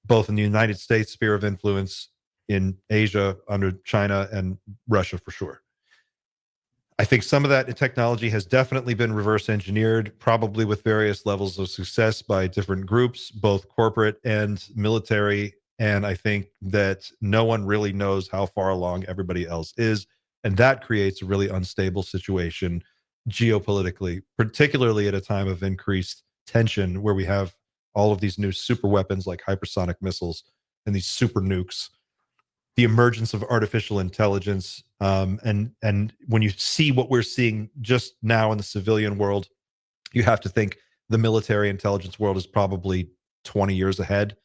both in the United States sphere of influence, in Asia under China, and Russia for sure. I think some of that technology has definitely been reverse engineered, probably with various levels of success by different groups, both corporate and military. And I think that no one really knows how far along everybody else is. And that creates a really unstable situation geopolitically, particularly at a time of increased tension where we have all of these new super weapons like hypersonic missiles and these super nukes, the emergence of artificial intelligence, and when you see what we're seeing just now in the civilian world, you have to think the military intelligence world is probably 20 years ahead.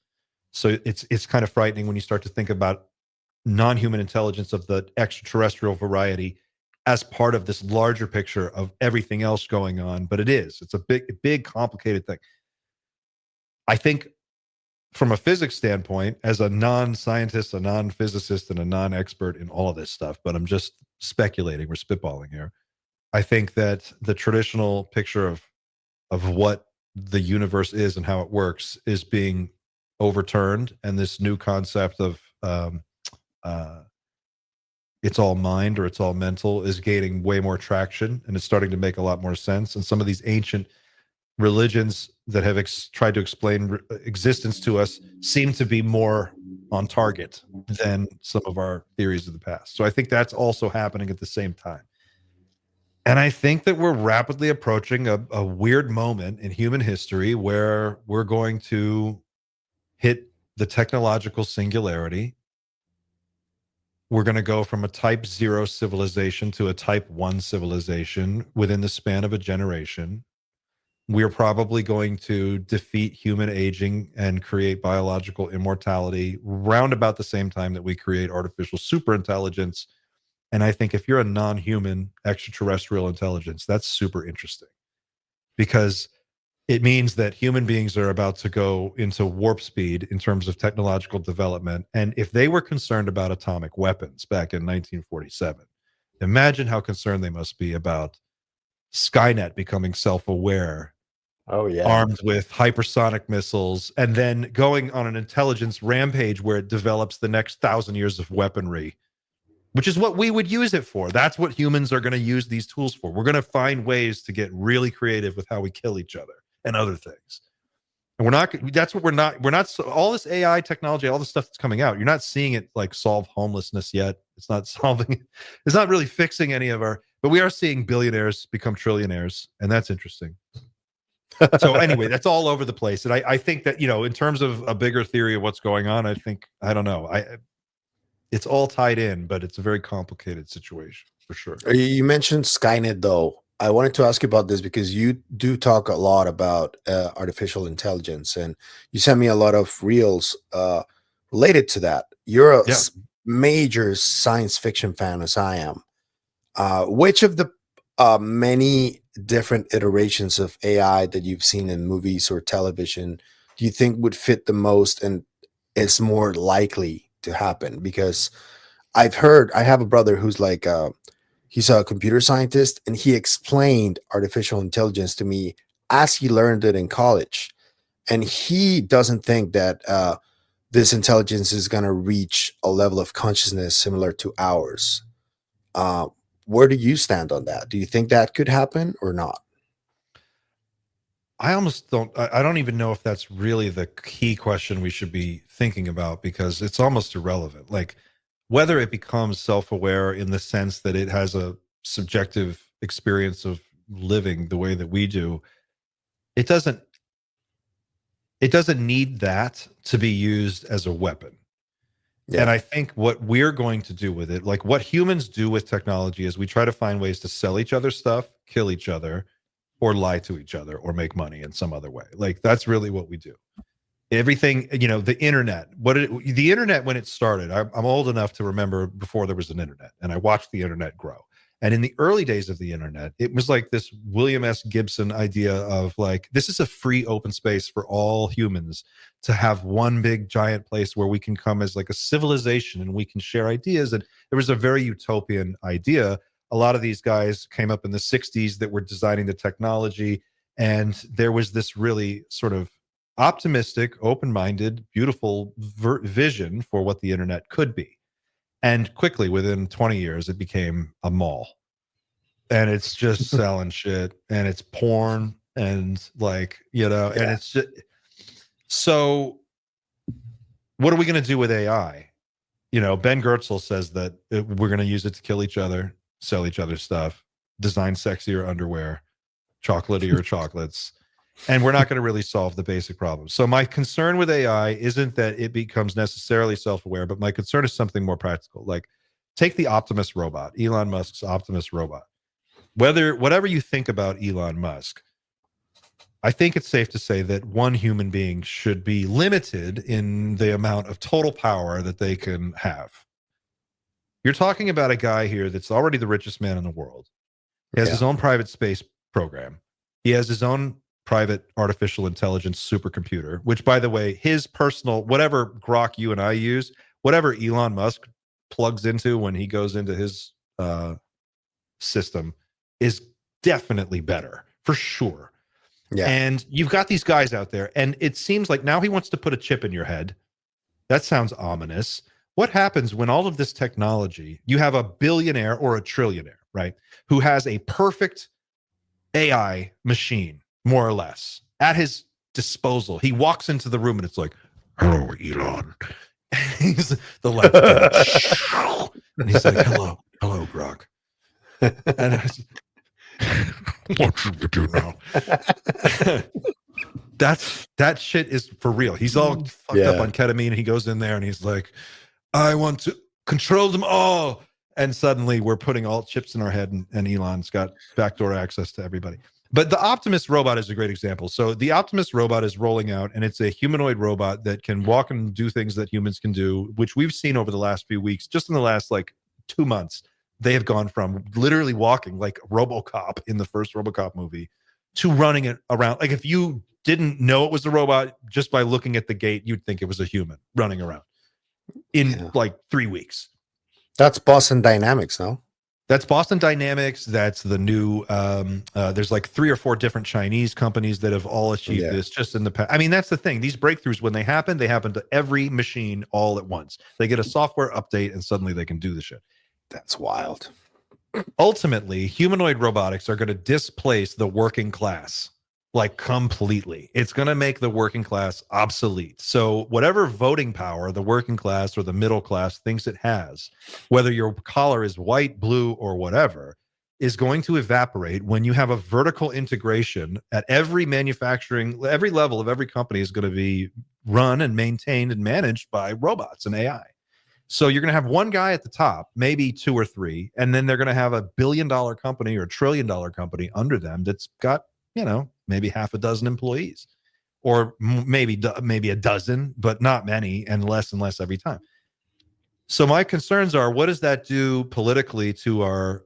So it's kind of frightening when you start to think about non-human intelligence of the extraterrestrial variety as part of this larger picture of everything else going on. But it's a big, complicated thing. I think from a physics standpoint, as a non-scientist, a non-physicist, and a non-expert in all of this stuff, but I'm just speculating, we're spitballing here. I think that the traditional picture of what the universe is and how it works is being overturned, and this new concept of it's all mind or it's all mental is gaining way more traction, and it's starting to make a lot more sense. And some of these ancient religions that have tried to explain existence to us seem to be more on target than some of our theories of the past. So I think that's also happening at the same time. And I think that we're rapidly approaching a weird moment in human history where we're going to hit the technological singularity. We're going to go from a type 0 civilization to a type 1 civilization within the span of a generation. We're probably going to defeat human aging and create biological immortality round about the same time that we create artificial superintelligence. And I think if you're a non-human extraterrestrial intelligence, that's super interesting, because it means that human beings are about to go into warp speed in terms of technological development. And if they were concerned about atomic weapons back in 1947, imagine how concerned they must be about Skynet becoming self-aware, Oh yeah. armed with hypersonic missiles, and then going on an intelligence rampage where it develops the next 1,000 years of weaponry, which is what we would use it for. That's what humans are going to use these tools for. We're going to find ways to get really creative with how we kill each other and other things. And we're not, all this AI technology, all the stuff that's coming out, you're not seeing it like solve homelessness yet. It's not it's not really fixing any of but we are seeing billionaires become trillionaires, and that's interesting. So anyway, that's all over the place. And I think that, in terms of a bigger theory of what's going on, I don't know. It's all tied in, but it's a very complicated situation for sure. You mentioned Skynet, though. I wanted to ask you about this because you do talk a lot about artificial intelligence, and you sent me a lot of reels related to that. You're a Yeah. major science fiction fan, as I am. Which of the many different iterations of AI that you've seen in movies or television do you think would fit the most and is more likely to happen? Because I have a brother who's like, he's a computer scientist, and he explained artificial intelligence to me as he learned it in college. And he doesn't think that this intelligence is going to reach a level of consciousness similar to ours. Uh, where do you stand on that? Do you think that could happen or not? I almost don't, I don't even know if that's really the key question we should be thinking about, because it's almost irrelevant. Like, whether it becomes self-aware in the sense that it has a subjective experience of living the way that we do, it doesn't need that to be used as a weapon. Yeah. And I think what we're going to do with it, like what humans do with technology, is we try to find ways to sell each other stuff, kill each other, or lie to each other, or make money in some other way. Like, that's really what we do. Everything, the internet, the internet, when it started, I'm old enough to remember before there was an internet, and I watched the internet grow. And in the early days of the internet, it was like this William S. Gibson idea of like, this is a free open space for all humans to have one big giant place where we can come as like a civilization and we can share ideas. And there was a very utopian idea. A lot of these guys came up in the 60s that were designing the technology. And there was this really sort of optimistic, open-minded, beautiful vision for what the internet could be. And quickly, within 20 years, it became a mall. And it's just selling shit, and it's porn, and like, and it's just, so what are we going to do with AI? Ben Goertzel says that we're going to use it to kill each other, sell each other stuff. design sexier underwear, chocolatier chocolates, and we're not going to really solve the basic problem. So my concern with AI isn't that it becomes necessarily self-aware, but my concern is something more practical. Like, take the Optimus robot, Elon Musk's Optimus robot. Whatever you think about Elon Musk, I think it's safe to say that one human being should be limited in the amount of total power that they can have. You're talking about a guy here that's already the richest man in the world. He has his own private space program. He has his own private artificial intelligence supercomputer, which, by the way, his personal, whatever grok you and I use, whatever Elon Musk plugs into when he goes into his system is definitely better, for sure. Yeah. And you've got these guys out there, and it seems like now he wants to put a chip in your head. That sounds ominous. What happens when all of this technology, you have a billionaire or a trillionaire, right, who has a perfect AI machine, more or less, at his disposal? He walks into the room and it's like, "Hello, Elon." He's the lights, and he's like, hello, Grok. And I was, what should we do now? That shit is for real. He's all fucked up on ketamine, and he goes in there and he's like, I want to control them all. And suddenly we're putting all chips in our head, and Elon's got backdoor access to everybody. But the Optimus robot is a great example. So the Optimus robot is rolling out, and it's a humanoid robot that can walk and do things that humans can do, which we've seen over the last few weeks. Just in the last 2 months, they have gone from literally walking like RoboCop in the first RoboCop movie to running it around. Like, if you didn't know it was a robot just by looking at the gate, you'd think it was a human running around in 3 weeks. That's Boston Dynamics, no? That's Boston Dynamics. That's the new, there's 3 or 4 different Chinese companies that have all achieved this just in the past. I mean, that's the thing. These breakthroughs, when they happen to every machine all at once. They get a software update and suddenly they can do the shit. That's wild. Ultimately, humanoid robotics are going to displace the working class, completely. It's going to make the working class obsolete. So whatever voting power the working class or the middle class thinks it has, whether your collar is white, blue, or whatever, is going to evaporate when you have a vertical integration at every manufacturing, every level of every company is going to be run and maintained and managed by robots and AI. So you're going to have one guy at the top, maybe 2 or 3, and then they're going to have a $1 billion company or $1 trillion company under them that's got, maybe half a dozen employees, or maybe a dozen, but not many, and less every time. So my concerns are, what does that do politically to our,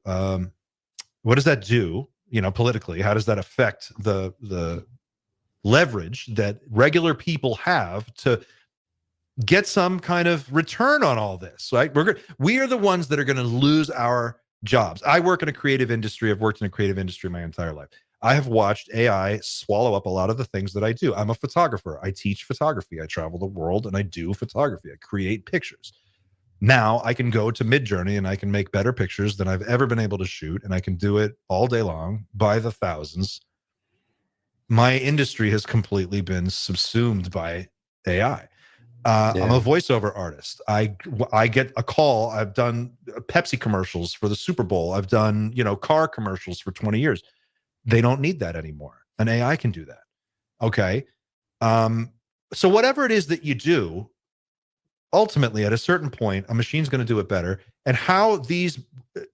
what does that do, politically? How does that affect the leverage that regular people have to get some kind of return on all this, right? We are the ones that are going to lose our jobs. I work in a creative industry. I've worked in a creative industry my entire life. I have watched AI swallow up a lot of the things that I do. I'm a photographer. I teach photography. I travel the world and I do photography. I create pictures. Now I can go to Midjourney and I can make better pictures than I've ever been able to shoot, and I can do it all day long by the thousands. My industry has completely been subsumed by AI. I'm a voiceover artist. I get a call. I've done Pepsi commercials for the Super Bowl. I've done, car commercials for 20 years. They don't need that anymore. An AI can do that. Okay. So whatever it is that you do, ultimately at a certain point, a machine's going to do it better. And how these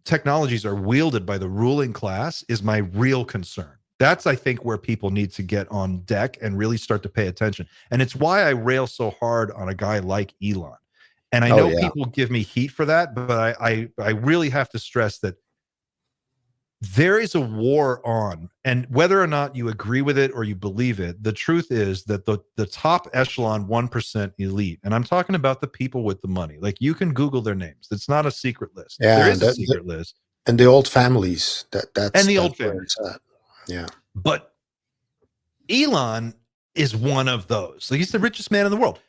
technologies are wielded by the ruling class is my real concern. That's, I think, where people need to get on deck and really start to pay attention. And it's why I rail so hard on a guy like Elon. And I know people give me heat for that, but I really have to stress that there is a war on, and whether or not you agree with it or you believe it, the truth is that the top echelon 1% elite, and I'm talking about the people with the money, you can Google their names. It's not a secret list. Yeah, there is a secret list. And the old families. That's old families. Yeah. But Elon is one of those. He's the richest man in the world.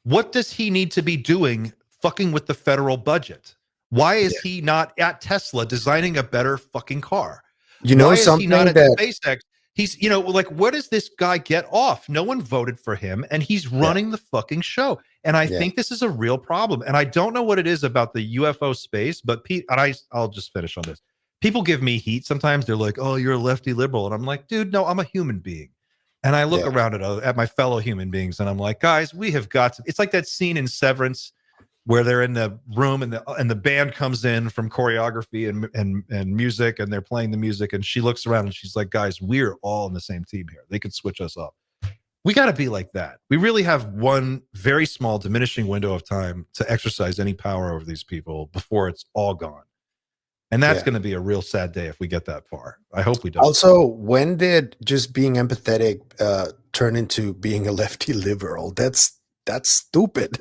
What does he need to be doing fucking with the federal budget? Why is he not at Tesla designing a better fucking car? Why is he not at SpaceX? He's, where does this guy get off? No one voted for him, and he's running the fucking show. And I think this is a real problem. And I don't know what it is about the UFO space, but I'll just finish on this. people give me heat sometimes. They're like, oh, you're a lefty liberal. And I'm like, dude, no, I'm a human being. And I look around at my fellow human beings and I'm like, guys, we have got to, it's like that scene in Severance where they're in the room and the band comes in from choreography and music, and they're playing the music, and she looks around and she's like, guys, we're all in the same team here. They could switch us up. We got to be like that. We really have one very small diminishing window of time to exercise any power over these people before it's all gone. And that's going to be a real sad day if we get that far. I hope we don't. Also, when did just being empathetic turn into being a lefty liberal? That's stupid.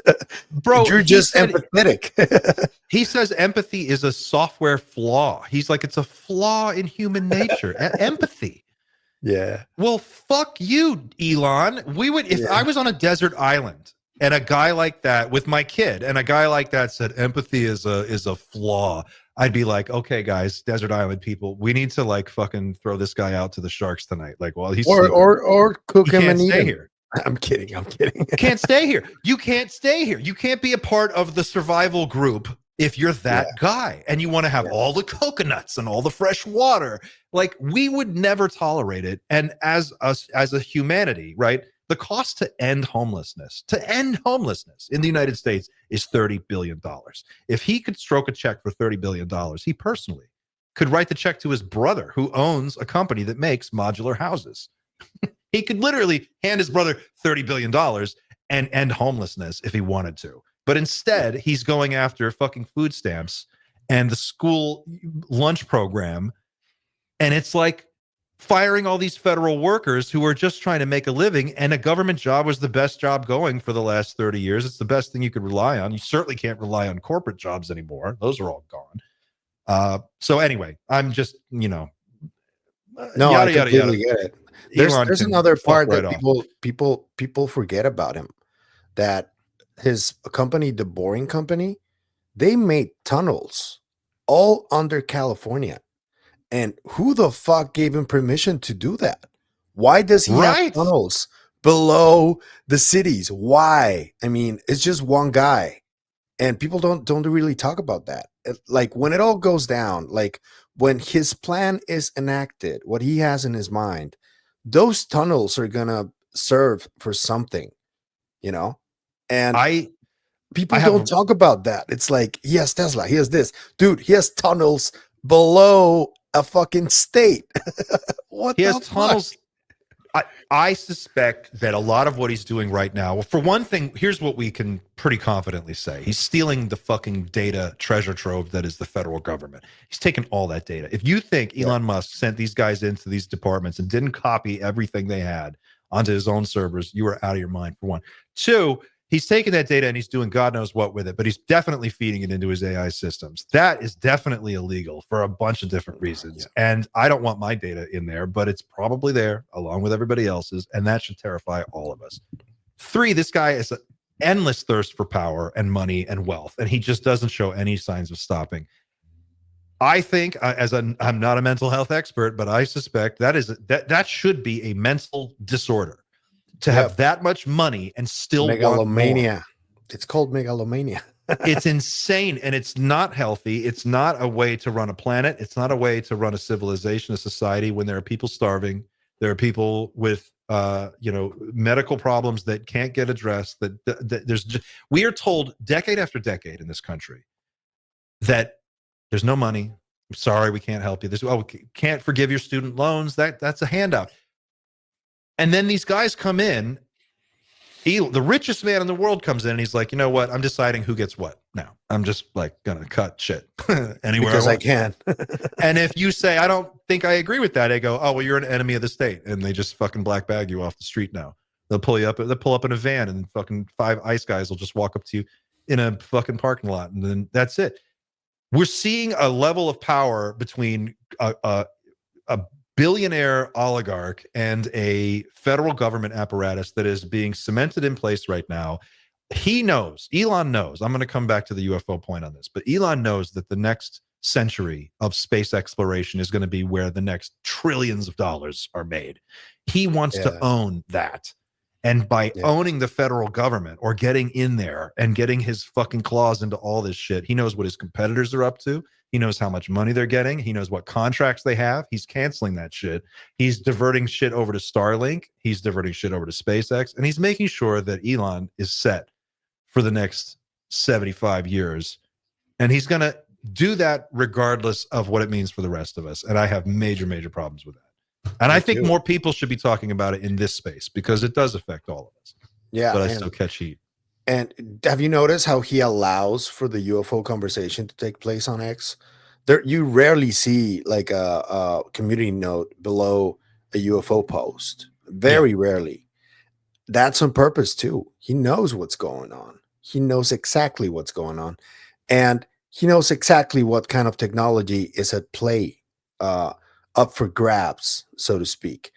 Bro, you're just empathetic. He says empathy is a software flaw. He's like, it's a flaw in human nature. Empathy. Yeah. Well, fuck you, Elon. We would, if I was on a desert island and a guy like that with my kid and a guy like that said empathy is a flaw, I'd be like, okay, guys, desert island people, we need to like fucking throw this guy out to the sharks tonight. Like, well, he's or cook him and eat him. Here. I'm kidding. Can't stay here. You can't stay here. You can't be a part of the survival group if you're that guy and you want to have all the coconuts and all the fresh water. Like, we would never tolerate it. And as a humanity, right, the cost to end homelessness in the United States is $30 billion. If he could stroke a check for $30 billion, he personally could write the check to his brother who owns a company that makes modular houses. He could literally hand his brother $30 billion and end homelessness if he wanted to. But instead, he's going after fucking food stamps and the school lunch program. And it's like firing all these federal workers who are just trying to make a living. And a government job was the best job going for the last 30 years. It's the best thing you could rely on. You certainly can't rely on corporate jobs anymore. Those are all gone. So anyway, I'm just, no, yada, I completely get it. There's another part that people forget about him, that his company, the Boring Company, they made tunnels all under California. And who the fuck gave him permission to do that? Why does he have tunnels below the cities? Why? I mean, it's just one guy, and people don't really talk about that. Like, when it all goes down, like when his plan is enacted, what he has in his mind, those tunnels are gonna serve for something, you know? And people don't talk about that. It's like, he has Tesla, he has this. Dude, he has tunnels below a fucking state. What? He has tunnels. I suspect that a lot of what he's doing right now, well, for one thing, here's what we can pretty confidently say. He's stealing the fucking data treasure trove that is the federal government. He's taken all that data. If you think Elon Musk sent these guys into these departments and didn't copy everything they had onto his own servers, you are out of your mind, for one. Two, he's taking that data and he's doing God knows what with it, but he's definitely feeding it into his AI systems. That is definitely illegal for a bunch of different reasons. And I don't want my data in there, but it's probably there along with everybody else's, and that should terrify all of us. Three, this guy is an endless thirst for power and money and wealth, and he just doesn't show any signs of stopping. I think, I'm not a mental health expert, but I suspect that should be a mental disorder. To have that much money and still megalomania. Want more. It's called megalomania. It's insane, and it's not healthy. It's not a way to run a planet. It's not a way to run a civilization, a society, when there are people starving. There are people with medical problems that can't get addressed. We are told decade after decade in this country that there's no money. I'm sorry, we can't help you. We can't forgive your student loans. That's a handout. And then these guys come in, the richest man in the world comes in and he's like, you know what? I'm deciding who gets what now. I'm just like going to cut shit anywhere because I can. And if you say, I don't think I agree with that, they go, oh, well, you're an enemy of the state. And they just fucking black bag you off the street now. They'll pull up in a van and fucking 5 ICE guys will just walk up to you in a fucking parking lot. And then that's it. We're seeing a level of power between a billionaire oligarch and a federal government apparatus that is being cemented in place right now. Elon knows, I'm going to come back to the UFO point on this, but Elon knows that the next century of space exploration is going to be where the next trillions of dollars are made. He wants to own that. And by Yeah. owning the federal government or getting in there and getting his fucking claws into all this shit, he knows what his competitors are up to. He knows how much money they're getting. He knows what contracts they have. He's canceling that shit. He's diverting shit over to Starlink. He's diverting shit over to SpaceX. And he's making sure that Elon is set for the next 75 years. And he's going to do that regardless of what it means for the rest of us. And I have major, major problems with that. And I think more people should be talking about it in this space because it does affect all of us. Yeah. But I still catch heat. And have you noticed how he allows for the UFO conversation to take place on X? There, you rarely see like a community note below a UFO post. Very rarely. That's on purpose too. He knows what's going on. He knows exactly what's going on. And he knows exactly what kind of technology is at play, up for grabs, so to speak.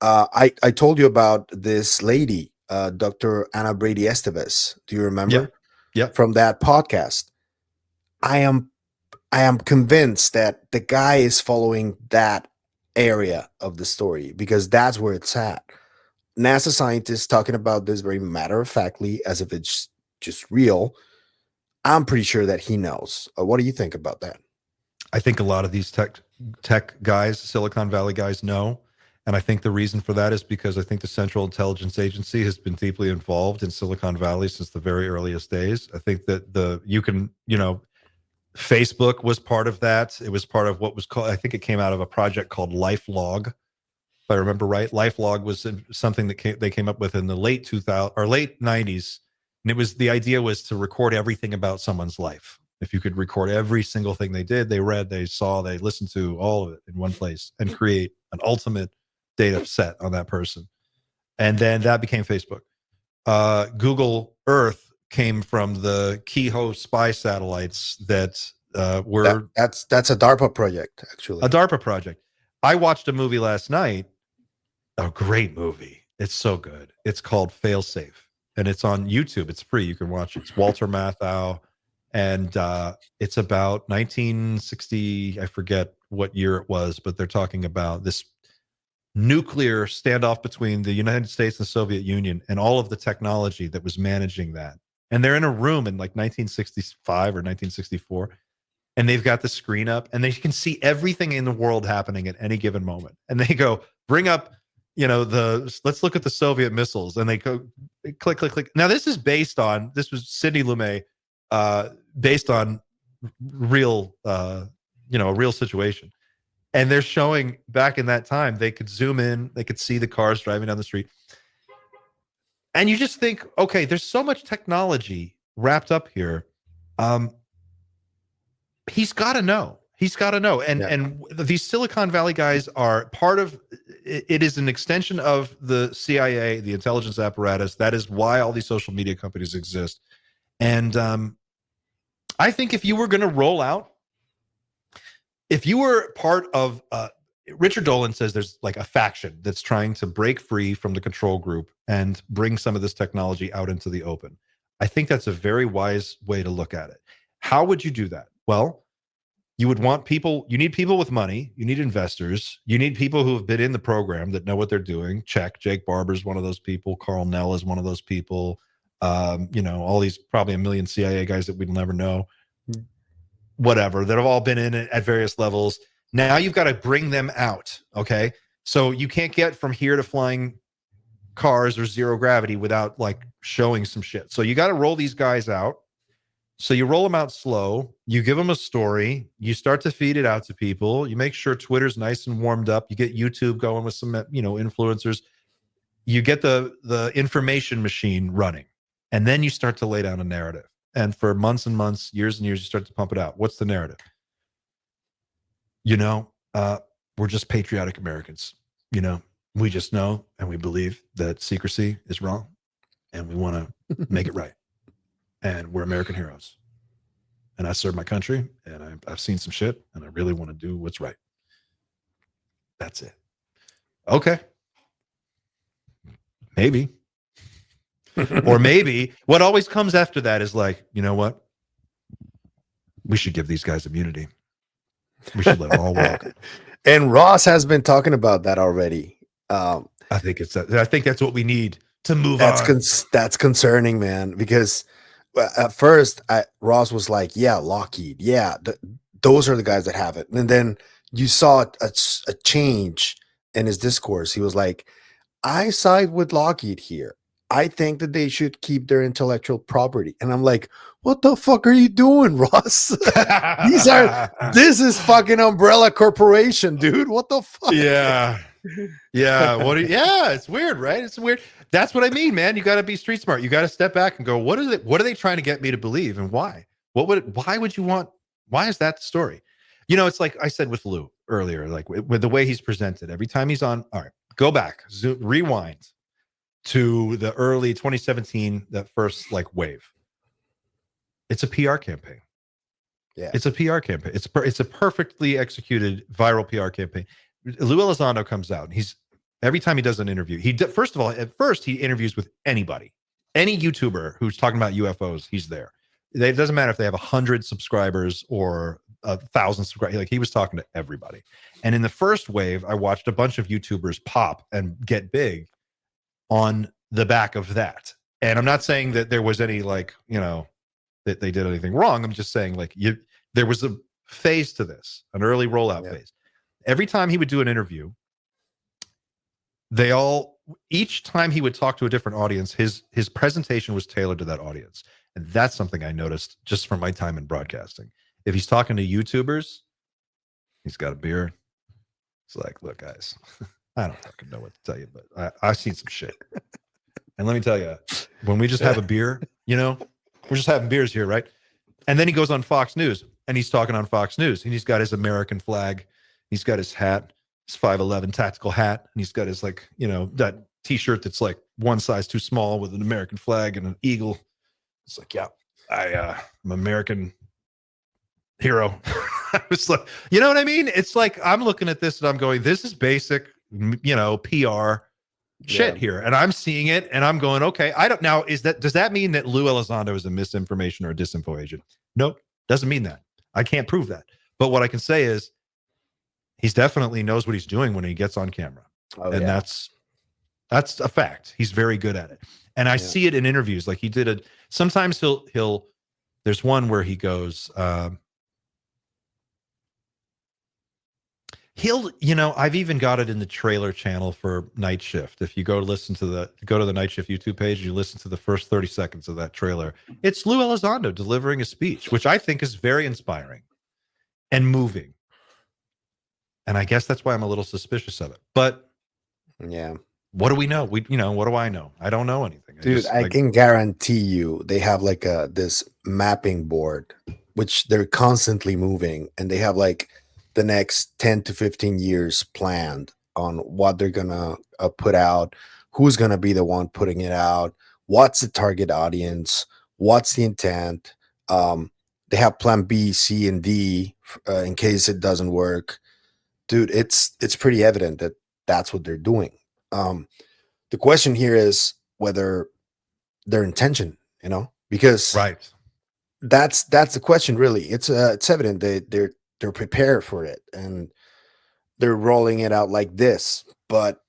I told you about this lady, Dr. Anna Brady Esteves. Do you remember? Yeah. From that podcast. I am convinced that the guy is following that area of the story because that's where it's at. NASA scientists talking about this very matter of factly as if it's just real. I'm pretty sure that he knows. What do you think about that? I think a lot of these tech guys, Silicon Valley guys, know. And I think the reason for that is because I think the Central Intelligence Agency has been deeply involved in Silicon Valley since the very earliest days. I think that Facebook was part of that. It was part of what was called, I think it came out of a project called LifeLog, if I remember right. LifeLog was something that they came up with in the late 2000 or late 90s. And the idea was to record everything about someone's life. If you could record every single thing they did, they read, they saw, they listened to, all of it in one place and create an ultimate data set on that person. And then that became Facebook. Google Earth came from the Keyhoe spy satellites that were... That's a DARPA project, actually. A DARPA project. I watched a movie last night, a great movie. It's so good. It's called Failsafe, and it's on YouTube. It's free. You can watch it. It's Walter Matthau. And it's about 1960, I forget what year it was, but they're talking about this nuclear standoff between the United States and the Soviet Union and all of the technology that was managing that. And they're in a room in like 1965 or 1964, and they've got the screen up, and they can see everything in the world happening at any given moment. And they go, bring up, let's look at the Soviet missiles. And they go, click, click, click. Now, this was Sidney Lumet, based on real, a real situation. And they're showing back in that time, they could zoom in, they could see the cars driving down the street. And you just think, okay, there's so much technology wrapped up here. He's got to know. And these Silicon Valley guys are part of it. Is an extension of the CIA, the intelligence apparatus. That is why all these social media companies exist. And I think if you were going to roll out, if you were part of, Richard Dolan says there's like a faction that's trying to break free from the control group and bring some of this technology out into the open. I think that's a very wise way to look at it. How would you do that? Well, you would want people, you need people with money, you need investors, you need people who have been in the program that know what they're doing. Check. Jake Barber is one of those people. Carl Nell is one of those people. All these probably a million CIA guys that we'd never know. Whatever, that have all been in it at various levels. Now you've got to bring them out. Okay. So you can't get from here to flying cars or zero gravity without like showing some shit. So you got to roll these guys out. So you roll them out slow. You give them a story. You start to feed it out to people. You make sure Twitter's nice and warmed up. You get YouTube going with some, influencers. You get the information machine running, and then you start to lay down a narrative. And for months and months, years and years, you start to pump it out. What's the narrative? We're just patriotic Americans. We just know and we believe that secrecy is wrong, and we want to make it right. And we're American heroes. And I serve my country, and I've seen some shit, and I really want to do what's right. That's it. Okay. Maybe. Or maybe what always comes after that is like, you know what? We should give these guys immunity. We should let them all walk. And Ross has been talking about that already. I think that's what we need. to move on. That's concerning, man, because at first Ross was like, yeah, Lockheed, yeah, those are the guys that have it. And then you saw a change in his discourse. He was like, I side with Lockheed here. I think that they should keep their intellectual property. And I'm like, what the fuck are you doing, Ross? This is fucking Umbrella Corporation, dude. What the fuck? Yeah. Yeah. Yeah, it's weird, right? It's weird. That's what I mean, man. You got to be street smart. You got to step back and go, what are they trying to get me to believe, and why? Why is that the story? It's like I said with Lou earlier, like with the way he's presented every time he's on. All right, go back, rewind to the early 2017, that first like wave. It's a PR campaign. Yeah, it's a PR campaign. It's a perfectly executed viral PR campaign. Lou Elizondo comes out, and every time he does an interview, first of all, at first he interviews with anybody, any YouTuber who's talking about UFOs, he's there. It doesn't matter if they have 100 subscribers or 1,000 subscribers. Like, he was talking to everybody. And in the first wave, I watched a bunch of YouTubers pop and get big on the back of that. And I'm not saying that there was any that they did anything wrong. I'm just saying there was a phase to this, an early rollout phase. Every time he would do an interview, each time he would talk to a different audience, his presentation was tailored to that audience. And that's something I noticed just from my time in broadcasting. If he's talking to YouTubers, he's got a beard. It's like, look, guys, I don't fucking know what to tell you, but I've seen some shit. And let me tell you, when we just have a beer, we're just having beers here, right? And then he goes on Fox News, and he's talking on Fox News, and he's got his American flag. He's got his hat, his 5'11" tactical hat, and he's got his that T-shirt that's like one size too small with an American flag and an eagle. It's like, yeah, I'm American hero. I was like, you know what I mean? It's like, I'm looking at this and I'm going, this is basic, PR shit here. And I'm seeing it and I'm going, okay, does that mean that Lou Elizondo is a misinformation or a disinfo agent? Nope. Doesn't mean that. I can't prove that. But what I can say is he's definitely knows what he's doing when he gets on camera. That's a fact. He's very good at it. And I see it in interviews. Like, he did sometimes he'll there's one where he goes, I've even got it in the trailer channel for Night Shift. If you go to the Night Shift YouTube page, you listen to the first 30 seconds of that trailer. It's Lou Elizondo delivering a speech, which I think is very inspiring and moving. And I guess that's why I'm a little suspicious of it. But yeah, what do we know? What do I know? I don't know anything. Dude, I can guarantee you they have like this mapping board, which they're constantly moving, and they have like the next 10 to 15 years planned on what they're gonna put out, who's gonna be the one putting it out, what's the target audience, what's the intent. They have plan B, C, and D in case it doesn't work. Dude, it's pretty evident that that's what they're doing. The question here is whether their intention, because that's the question, really. It's evident that they're prepared for it and they're rolling it out like this, but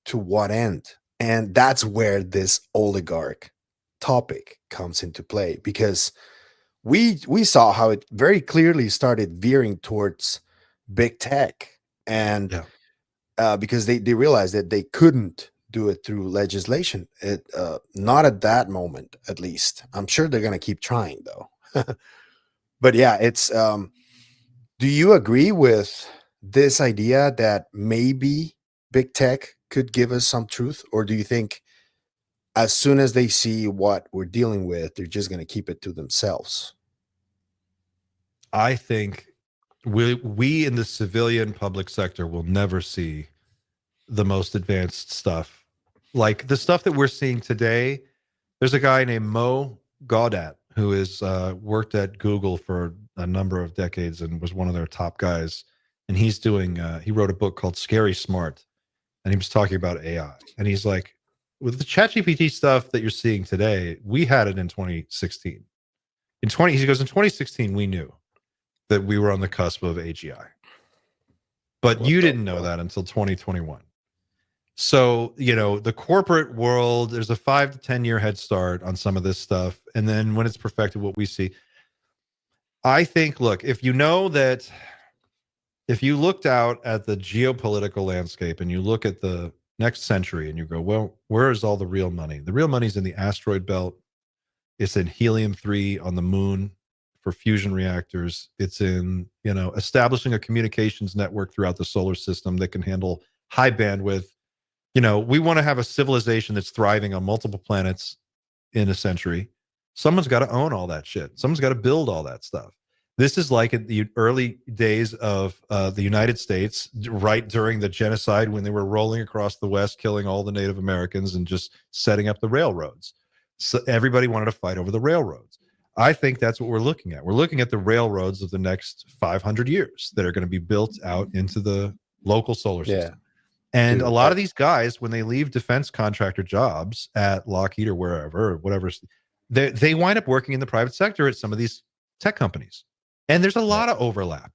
to what end? And that's where this oligarch topic comes into play, because we saw how it very clearly started veering towards big tech, and because they realized that they couldn't do it through legislation. Not at that moment, at least. I'm sure they're going to keep trying, though. But yeah, it's do you agree with this idea that maybe big tech could give us some truth, or do you think as soon as they see what we're dealing with, they're just going to keep it to themselves? I think we in the civilian public sector will never see the most advanced stuff. Like the stuff that we're seeing today, there's a guy named Mo Gaudat who has worked at Google for a number of decades and was one of their top guys. And he's doing, he wrote a book called Scary Smart, and he was talking about AI. And he's like, with the ChatGPT stuff that you're seeing today, we had it in 2016. He goes, in 2016, we knew that we were on the cusp of AGI. But you didn't know that until 2021. So, the corporate world, there's a 5 to 10 year head start on some of this stuff. And then when it's perfected, what we see, I think, look, if you looked out at the geopolitical landscape and you look at the next century and you go, well, where is all the real money? The real money's in the asteroid belt. It's in helium-3 on the moon for fusion reactors. It's in, establishing a communications network throughout the solar system that can handle high bandwidth. We want to have a civilization that's thriving on multiple planets in a century. Someone's got to own all that shit. Someone's got to build all that stuff. This is like in the early days of the United States, right during the genocide when they were rolling across the West, killing all the Native Americans and just setting up the railroads. So everybody wanted to fight over the railroads. I think that's what we're looking at. We're looking at the railroads of the next 500 years that are going to be built out into the local solar system. And a lot of these guys, when they leave defense contractor jobs at Lockheed or wherever, or whatever, they wind up working in the private sector at some of these tech companies. And there's a lot of overlap.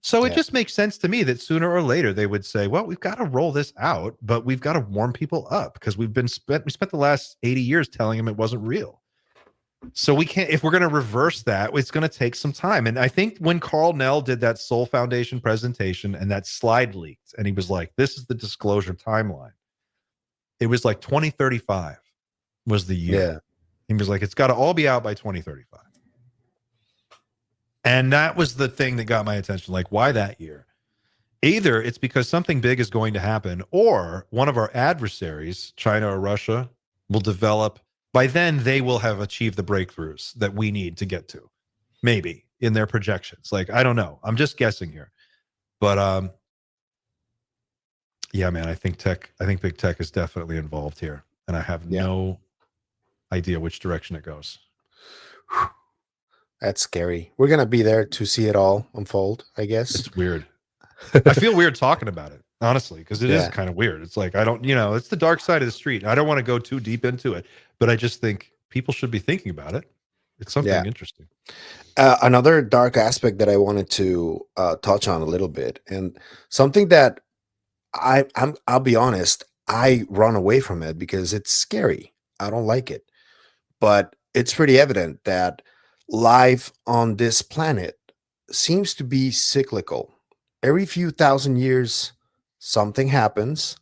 So it just makes sense to me that sooner or later they would say, well, we've got to roll this out, but we've got to warm people up because we spent the last 80 years telling them it wasn't real. So we can't, if we're going to reverse that, it's going to take some time. And I think when Carl Nell did that Soul Foundation presentation and that slide leaked, and he was like, this is the disclosure timeline. It was like 2035 was the year. Yeah. He was like, it's got to all be out by 2035. And that was the thing that got my attention. Like, why that year? Either it's because something big is going to happen, or one of our adversaries, China or Russia, will develop. By then, they will have achieved the breakthroughs that we need to get to, maybe in their projections. Like, I don't know. I'm just guessing here. But yeah, man, I think big tech is definitely involved here. And I have no idea which direction it goes. That's scary. We're going to be there to see it all unfold, I guess. It's weird. I feel weird talking about it, honestly, because it is kind of weird. It's like, I don't, it's the dark side of the street. I don't want to go too deep into it, but I just think people should be thinking about it. It's something interesting. Another dark aspect that I wanted to touch on a little bit, and something that I'll be honest, I run away from it because it's scary. I don't like it. But it's pretty evident that life on this planet seems to be cyclical. Every few thousand years, something happens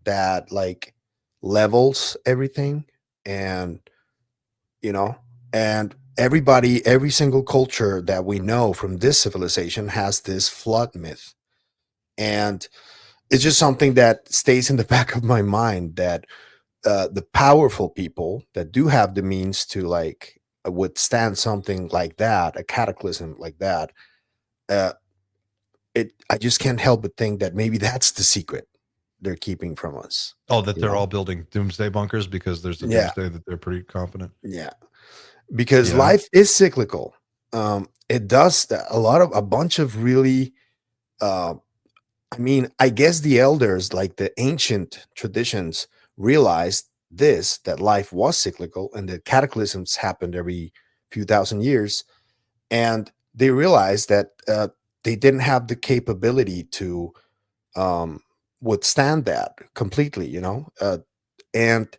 that like levels everything, and and every single culture that we know from this civilization has this flood myth. And it's just something that stays in the back of my mind, that the powerful people that do have the means to like withstand something like that, a cataclysm like that, I just can't help but think that maybe that's the secret they're keeping from us. Oh, that they're all building doomsday bunkers because there's a doomsday that they're pretty confident. Yeah, because life is cyclical. It does a bunch of really I guess the elders, like the ancient traditions, realized that life was cyclical and that cataclysms happened every few thousand years. And they realized that they didn't have the capability to withstand that completely, and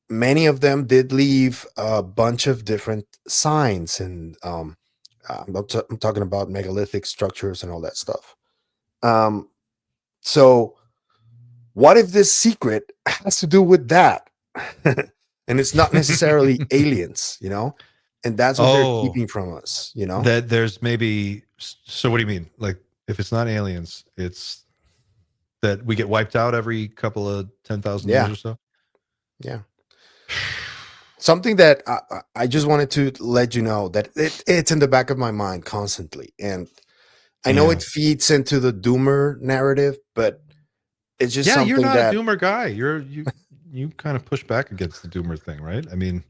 many of them did leave a bunch of different signs. And I'm talking about megalithic structures and all that stuff. So what if this secret has to do with that? And it's not necessarily aliens, and that's what they're keeping from us, that there's maybe. So what do you mean? Like, if it's not aliens, it's that we get wiped out every couple of 10,000 years or so. Yeah. Something that I just wanted to let you know that it's in the back of my mind constantly. And I know it feeds into the doomer narrative, but it's just something you're not that a doomer guy. You kind of push back against the doomer thing, right? I mean,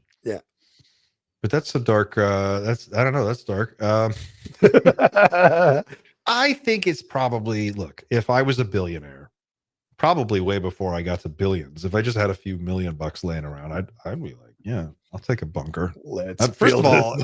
but that's a dark. I don't know. That's dark. I think it's probably, look, if I was a billionaire, probably way before I got to billions, if I just had a few $1 million laying around, I'd be like, yeah, I'll take a bunker. First of all,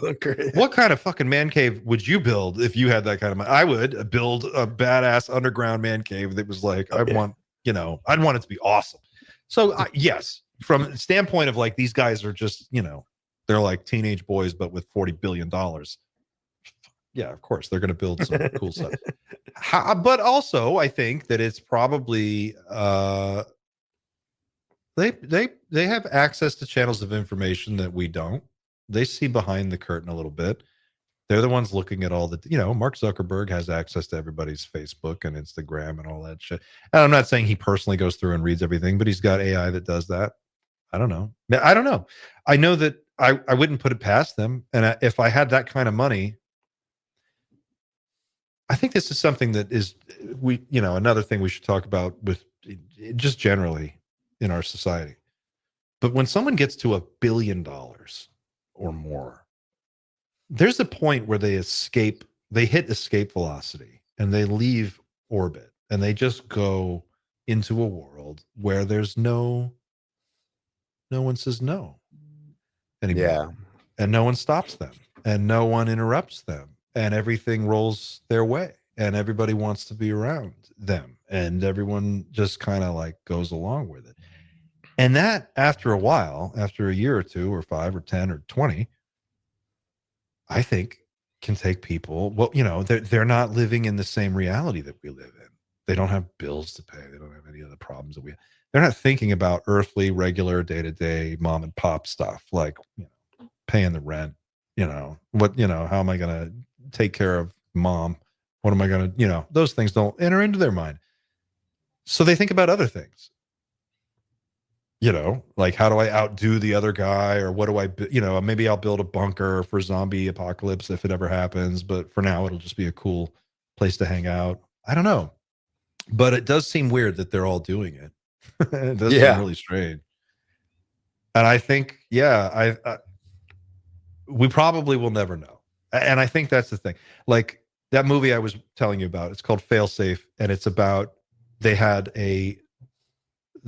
what kind of fucking man cave would you build if you had that kind of money? I would build a badass underground man cave that was like, I want You know, I'd want it to be awesome. So yes, from the standpoint of like these guys are just, you know, they're like teenage boys, but with $40 billion. Yeah, of course they're going to build some cool stuff. But also, I think that it's probably they have access to channels of information that we don't. They see behind the curtain a little bit. They're the ones looking at all the, you know, Mark Zuckerberg has access to everybody's Facebook and Instagram and all that shit. And I'm not saying he personally goes through and reads everything, but he's got AI that does that. I don't know. I know that I wouldn't put it past them. And if I had that kind of money, I think this is something that is, another thing we should talk about with just generally in our society. But when someone gets to $1 billion or more, there's a point where they hit escape velocity and they leave orbit and they just go into a world where there's no one says no anymore. Yeah. And no one stops them and no one interrupts them and everything rolls their way and everybody wants to be around them and everyone just kind of like goes along with it. And that after a while, after a year or 2 or 5 or 10 or 20, I think can take people, well, you know, they're not living in the same reality that we live in. They don't have bills to pay. They don't have any of the problems that we have. They're not thinking about earthly, regular, day-to-day mom and pop stuff like, you know, paying the rent, you know, how am I going to take care of mom? What am I going to, you know, those things don't enter into their mind. So they think about other things. You know, like how do I outdo the other guy, or what do I, you know, maybe I'll build a bunker for zombie apocalypse if it ever happens, but for now it'll just be a cool place to hang out. I don't know, but it does seem weird that they're all doing it. It does seem really strange. And I think, we probably will never know. And I think that's the thing. Like that movie I was telling you about, it's called Failsafe, and it's about,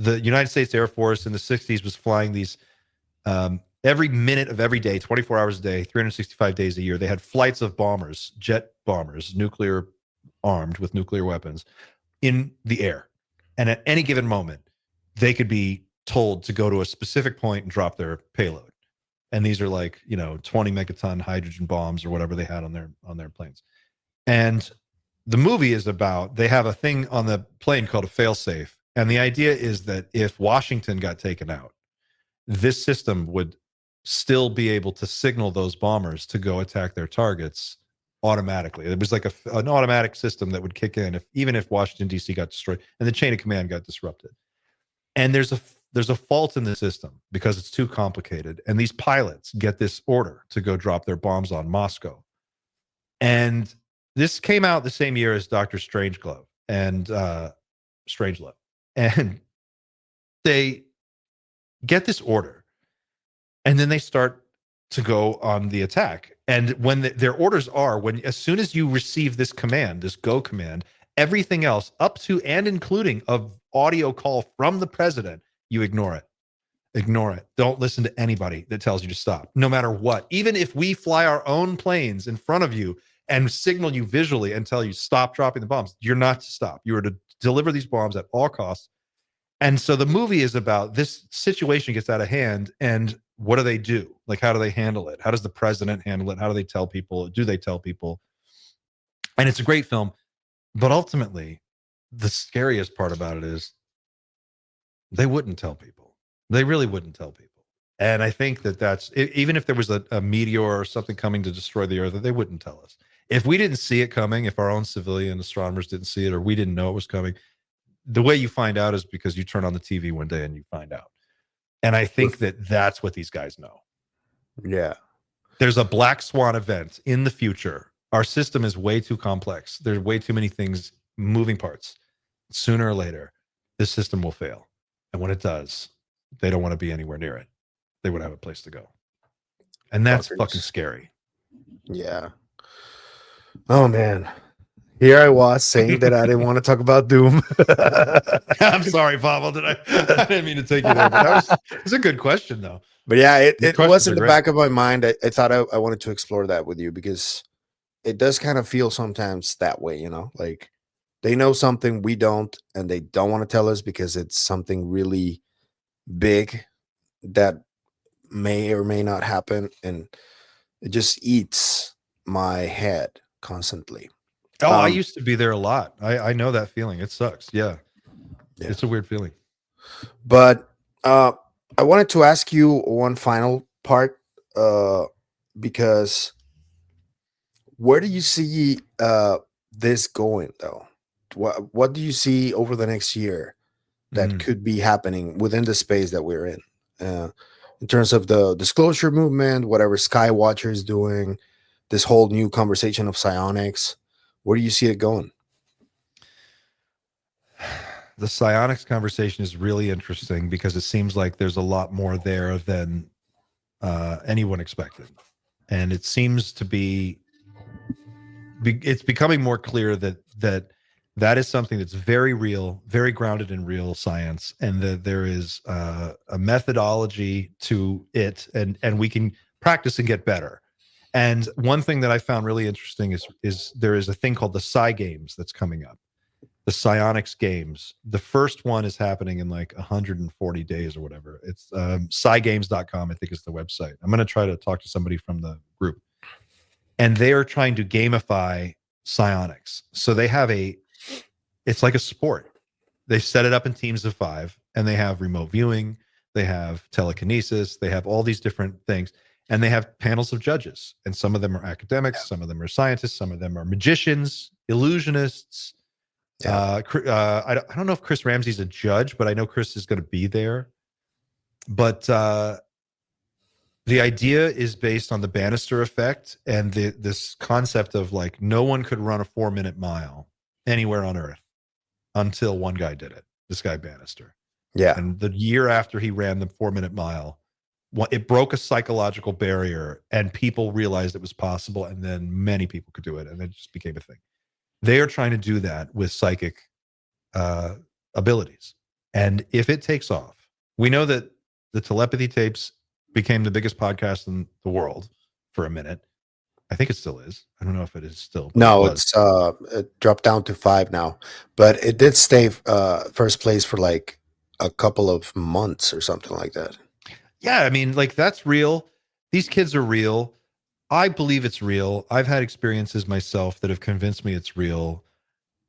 the United States Air Force in the 60s was flying these every minute of every day, 24 hours a day, 365 days a year. They had flights of bombers, jet bombers, nuclear armed with nuclear weapons in the air. And at any given moment, they could be told to go to a specific point and drop their payload. And these are like, you know, 20 megaton hydrogen bombs or whatever they had on their planes. And the movie is about, they have a thing on the plane called a failsafe. And the idea is that if Washington got taken out, this system would still be able to signal those bombers to go attack their targets automatically. It was like an automatic system that would kick in even if Washington, D.C. got destroyed and the chain of command got disrupted. And there's a fault in the system because it's too complicated. And these pilots get this order to go drop their bombs on Moscow. And this came out the same year as Dr. Strangelove and Strangelove. And they get this order and then they start to go on the attack. And when their orders are, as soon as you receive this command, this go command, everything else up to and including a audio call from the president, you ignore it. Ignore it. Don't listen to anybody that tells you to stop, no matter what. Even if we fly our own planes in front of you and signal you visually and tell you stop dropping the bombs, you're not to stop. You are to deliver these bombs at all costs. And so the movie is about this situation gets out of hand, and what do they do? Like, how do they handle it? How does the president handle it? How do they tell people? Do they tell people? And it's a great film, but ultimately, the scariest part about it is they wouldn't tell people. They really wouldn't tell people. And I think that's, even if there was a meteor or something coming to destroy the Earth, they wouldn't tell us. If we didn't see it coming, if our own civilian astronomers didn't see it, or we didn't know it was coming, the way you find out is because you turn on the TV one day and you find out. And I think that's what these guys know. Yeah. There's a black swan event in the future. Our system is way too complex. There's way too many things, moving parts. Sooner or later, this system will fail. And when it does, they don't want to be anywhere near it. They would have a place to go. And that's fucking scary. Yeah. Oh, man. Here I was saying that I didn't want to talk about Doom. I'm sorry, Pavel. I didn't mean to take you there. But it's a good question, though. But yeah, it was in the back of my mind. I thought I wanted to explore that with you because it does kind of feel sometimes that way, you know, like They know something we don't, and they don't want to tell us because it's something really big that may or may not happen, and it just eats my head constantly. Oh, I Um, used to be there a lot. I know that feeling. It sucks. Yeah. yeah, It's a weird feeling. but I wanted to ask you one final part, uh, because where do you see this going, though? What do you see over the next year that Mm. could be happening within the space that we're in terms of the disclosure movement, whatever Skywatcher is doing, this whole new conversation of psionics? Where do you see it going? The psionics conversation is really interesting because it seems like there's a lot more there than anyone expected. And it seems to it's becoming more clear that is something that's very real, very grounded in real science, and that there is a methodology to it, and we can practice and get better. And one thing that I found really interesting is there is a thing called the Psi Games that's coming up, the Psionics Games. The first one is happening in like 140 days or whatever. It's PsiGames.com, I think is the website. I'm going to try to talk to somebody from the group, and they are trying to gamify psionics. So they have it's like a sport. They set it up in teams of 5, and they have remote viewing, they have telekinesis, they have all these different things, and they have panels of judges. And some of them are academics, some of them are scientists, some of them are magicians, illusionists. Yeah, I don't know if Chris Ramsey's a judge, but I know Chris is going to be there. But the idea is based on the Bannister effect and this concept of like no one could run a 4-minute mile anywhere on Earth until one guy did it. This guy Bannister, yeah, and the year after he ran the 4-minute mile, it broke a psychological barrier, and people realized it was possible, and then many people could do it, and it just became a thing. They are trying to do that with psychic abilities, and if it takes off, we know that the telepathy tapes became the biggest podcast in the world for a minute. I think it still is. I don't know if it is still, but it no, was. it's it dropped down to 5 now, but it did stay first place for like a couple of months or something like that. Yeah, I mean, like that's real. These kids are real. I believe it's real. I've had experiences myself that have convinced me it's real,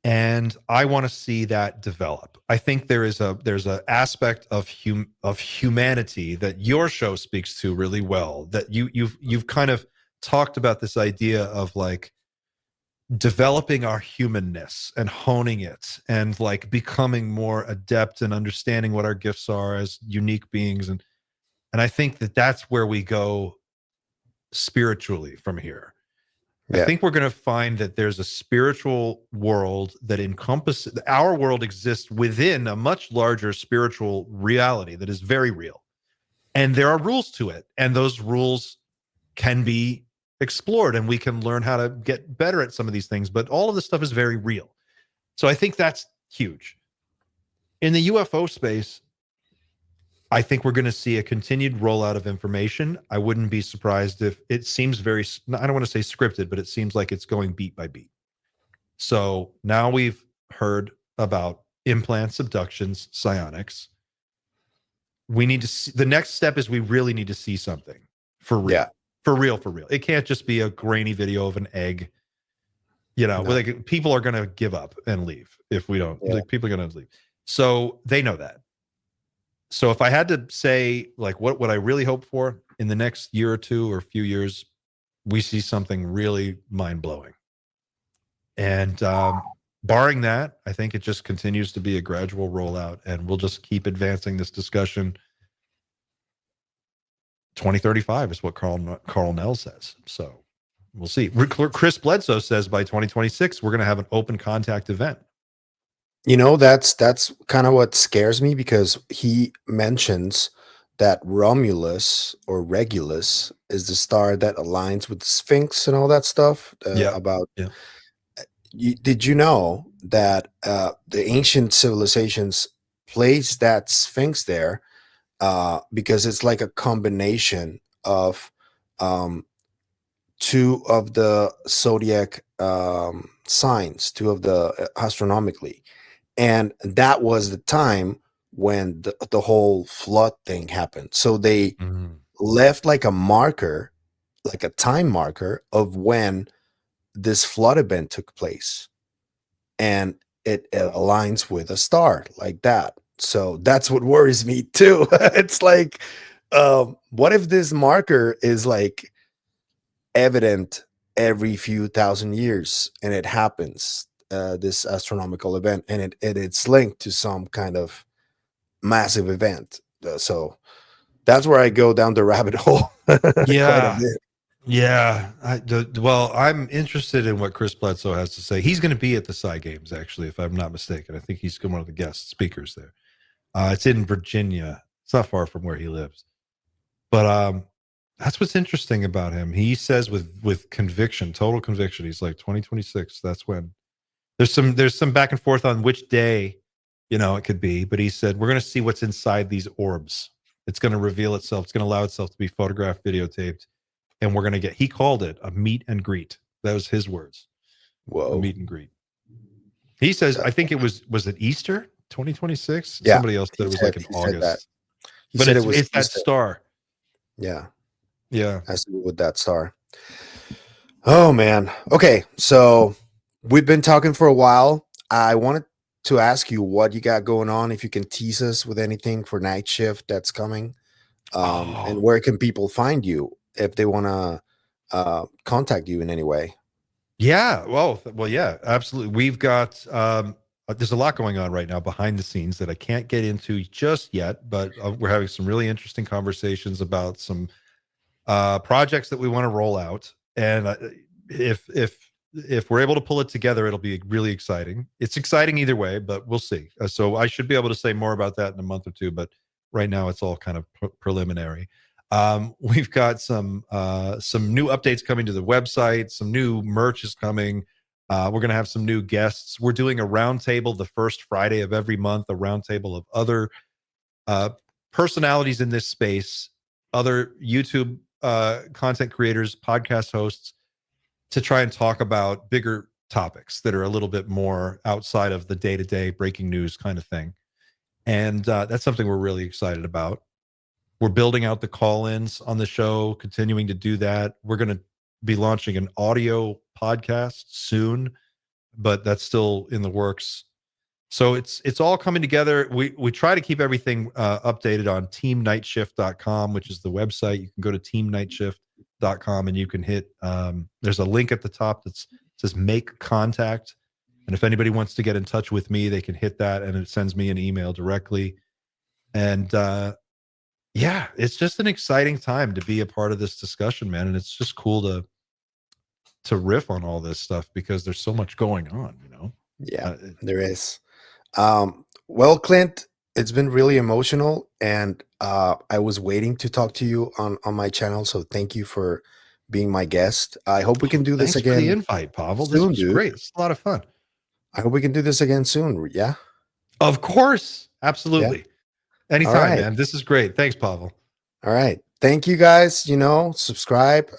and I want to see that develop. I think there's a aspect of humanity that your show speaks to really well. That you've kind of talked about this idea of like developing our humanness and honing it and like becoming more adept and understanding what our gifts are as unique beings, and I think that that's where we go spiritually from here. I Yeah, think we're going to find that there's a spiritual world that encompasses our world exists within a much larger spiritual reality that is very real. And there are rules to it. And those rules can be explored, and we can learn how to get better at some of these things. But all of this stuff is very real. So I think that's huge. In the UFO space, I think we're going to see a continued rollout of information. I wouldn't be surprised if it seems very, I don't want to say scripted, but it seems like it's going beat by beat. So now we've heard about implants, abductions, psionics. We need to see, the next step is we really need to see something for yeah, real, for real, for real. It can't just be a grainy video of an egg. You know, no, like people are going to give up and leave if we don't, yeah. like people are going to leave. So they know that. So if I had to say like what I really hope for in the next year or two or a few years, we see something really mind-blowing. And barring that, I think it just continues to be a gradual rollout, and we'll just keep advancing this discussion. 2035 is what Carl Nell says. So we'll see. Chris Bledsoe says by 2026 we're going to have an open contact event. You know, that's kind of what scares me, because he mentions that Romulus or Regulus is the star that aligns with the Sphinx and all that stuff. Yeah. About Yeah. did you know that the ancient civilizations placed that Sphinx there because it's like a combination of um, two of the zodiac signs, two of the astronomically, and that was the time when the whole flood thing happened. So they Mhm. left like a marker, like a time marker of when this flood event took place, and it aligns with a star like that. So that's what worries me too. It's like, what if this marker is like evident every few thousand years and it happens, this astronomical event, and it's linked to some kind of massive event. So that's where I go down the rabbit hole quite a Yeah. bit. Yeah. Well, I'm interested in what Chris Bledsoe has to say. He's going to be at the Psy Games, actually, if I'm not mistaken. I think he's one of the guest speakers there. It's in Virginia. It's not far from where he lives. But that's what's interesting about him. He says with conviction, total conviction, he's like 2026. That's when there's some back and forth on which day, it could be. But he said we're going to see what's inside these orbs. It's going to reveal itself. It's going to allow itself to be photographed, videotaped, and we're going to get. He called it a meet and greet. That was his words. A Whoa. meet and greet. He says, I think it was it Easter 2026? Yeah, Somebody else said it was like in he said that. August. He But said it was it's that Easter. star. Yeah, Yeah. has to do with that star. Oh man. Okay, so we've been talking for a while. I wanted to ask you what you got going on, if you can tease us with anything for night shift that's coming. And Oh, where can people find you if they want to contact you in any way? yeah. Well, yeah, absolutely. We've got there's a lot going on right now behind the scenes that I can't get into just yet, but we're having some really interesting conversations about some projects that we want to roll out. And if we're able to pull it together, it'll be really exciting. It's exciting either way, but we'll see. So I should be able to say more about that in a month or two, but right now it's all kind of preliminary. We've got some new updates coming to the website. Some new merch is coming. We're going to have some new guests. We're doing a roundtable the first Friday of every month, a roundtable of other personalities in this space, other YouTube content creators, podcast hosts, to try and talk about bigger topics that are a little bit more outside of the day-to-day breaking news kind of thing. And that's something we're really excited about. We're building out the call-ins on the show, continuing to do that. We're going to be launching an audio podcast soon, but that's still in the works. So it's all coming together. We try to keep everything updated on teamnightshift.com, which is the website. You can go to teamnightshift.com and you can hit there's a link at the top that says make contact. And if anybody wants to get in touch with me, they can hit that and it sends me an email directly. And yeah, it's just an exciting time to be a part of this discussion, man. And it's just cool to riff on all this stuff because there's so much going on. Yeah, there is. Well, Clint, it's been really emotional, and I was waiting to talk to you on my channel. So thank you for being my guest. I hope we can do this Thanks for the again invite, Pavel. This soon, was dude. great. It's a lot of fun. I hope we can do this again soon. Yeah. Of course. Yeah. Absolutely. All Anytime, right. man. This is great. Thanks, Pavel. All right. Thank you guys. Subscribe.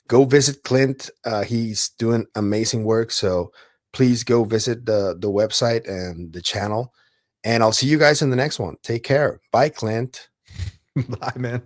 Go visit Clint. He's doing amazing work. So please go visit the website and the channel. And I'll see you guys in the next one. Take care. Bye, Clint. Bye, man.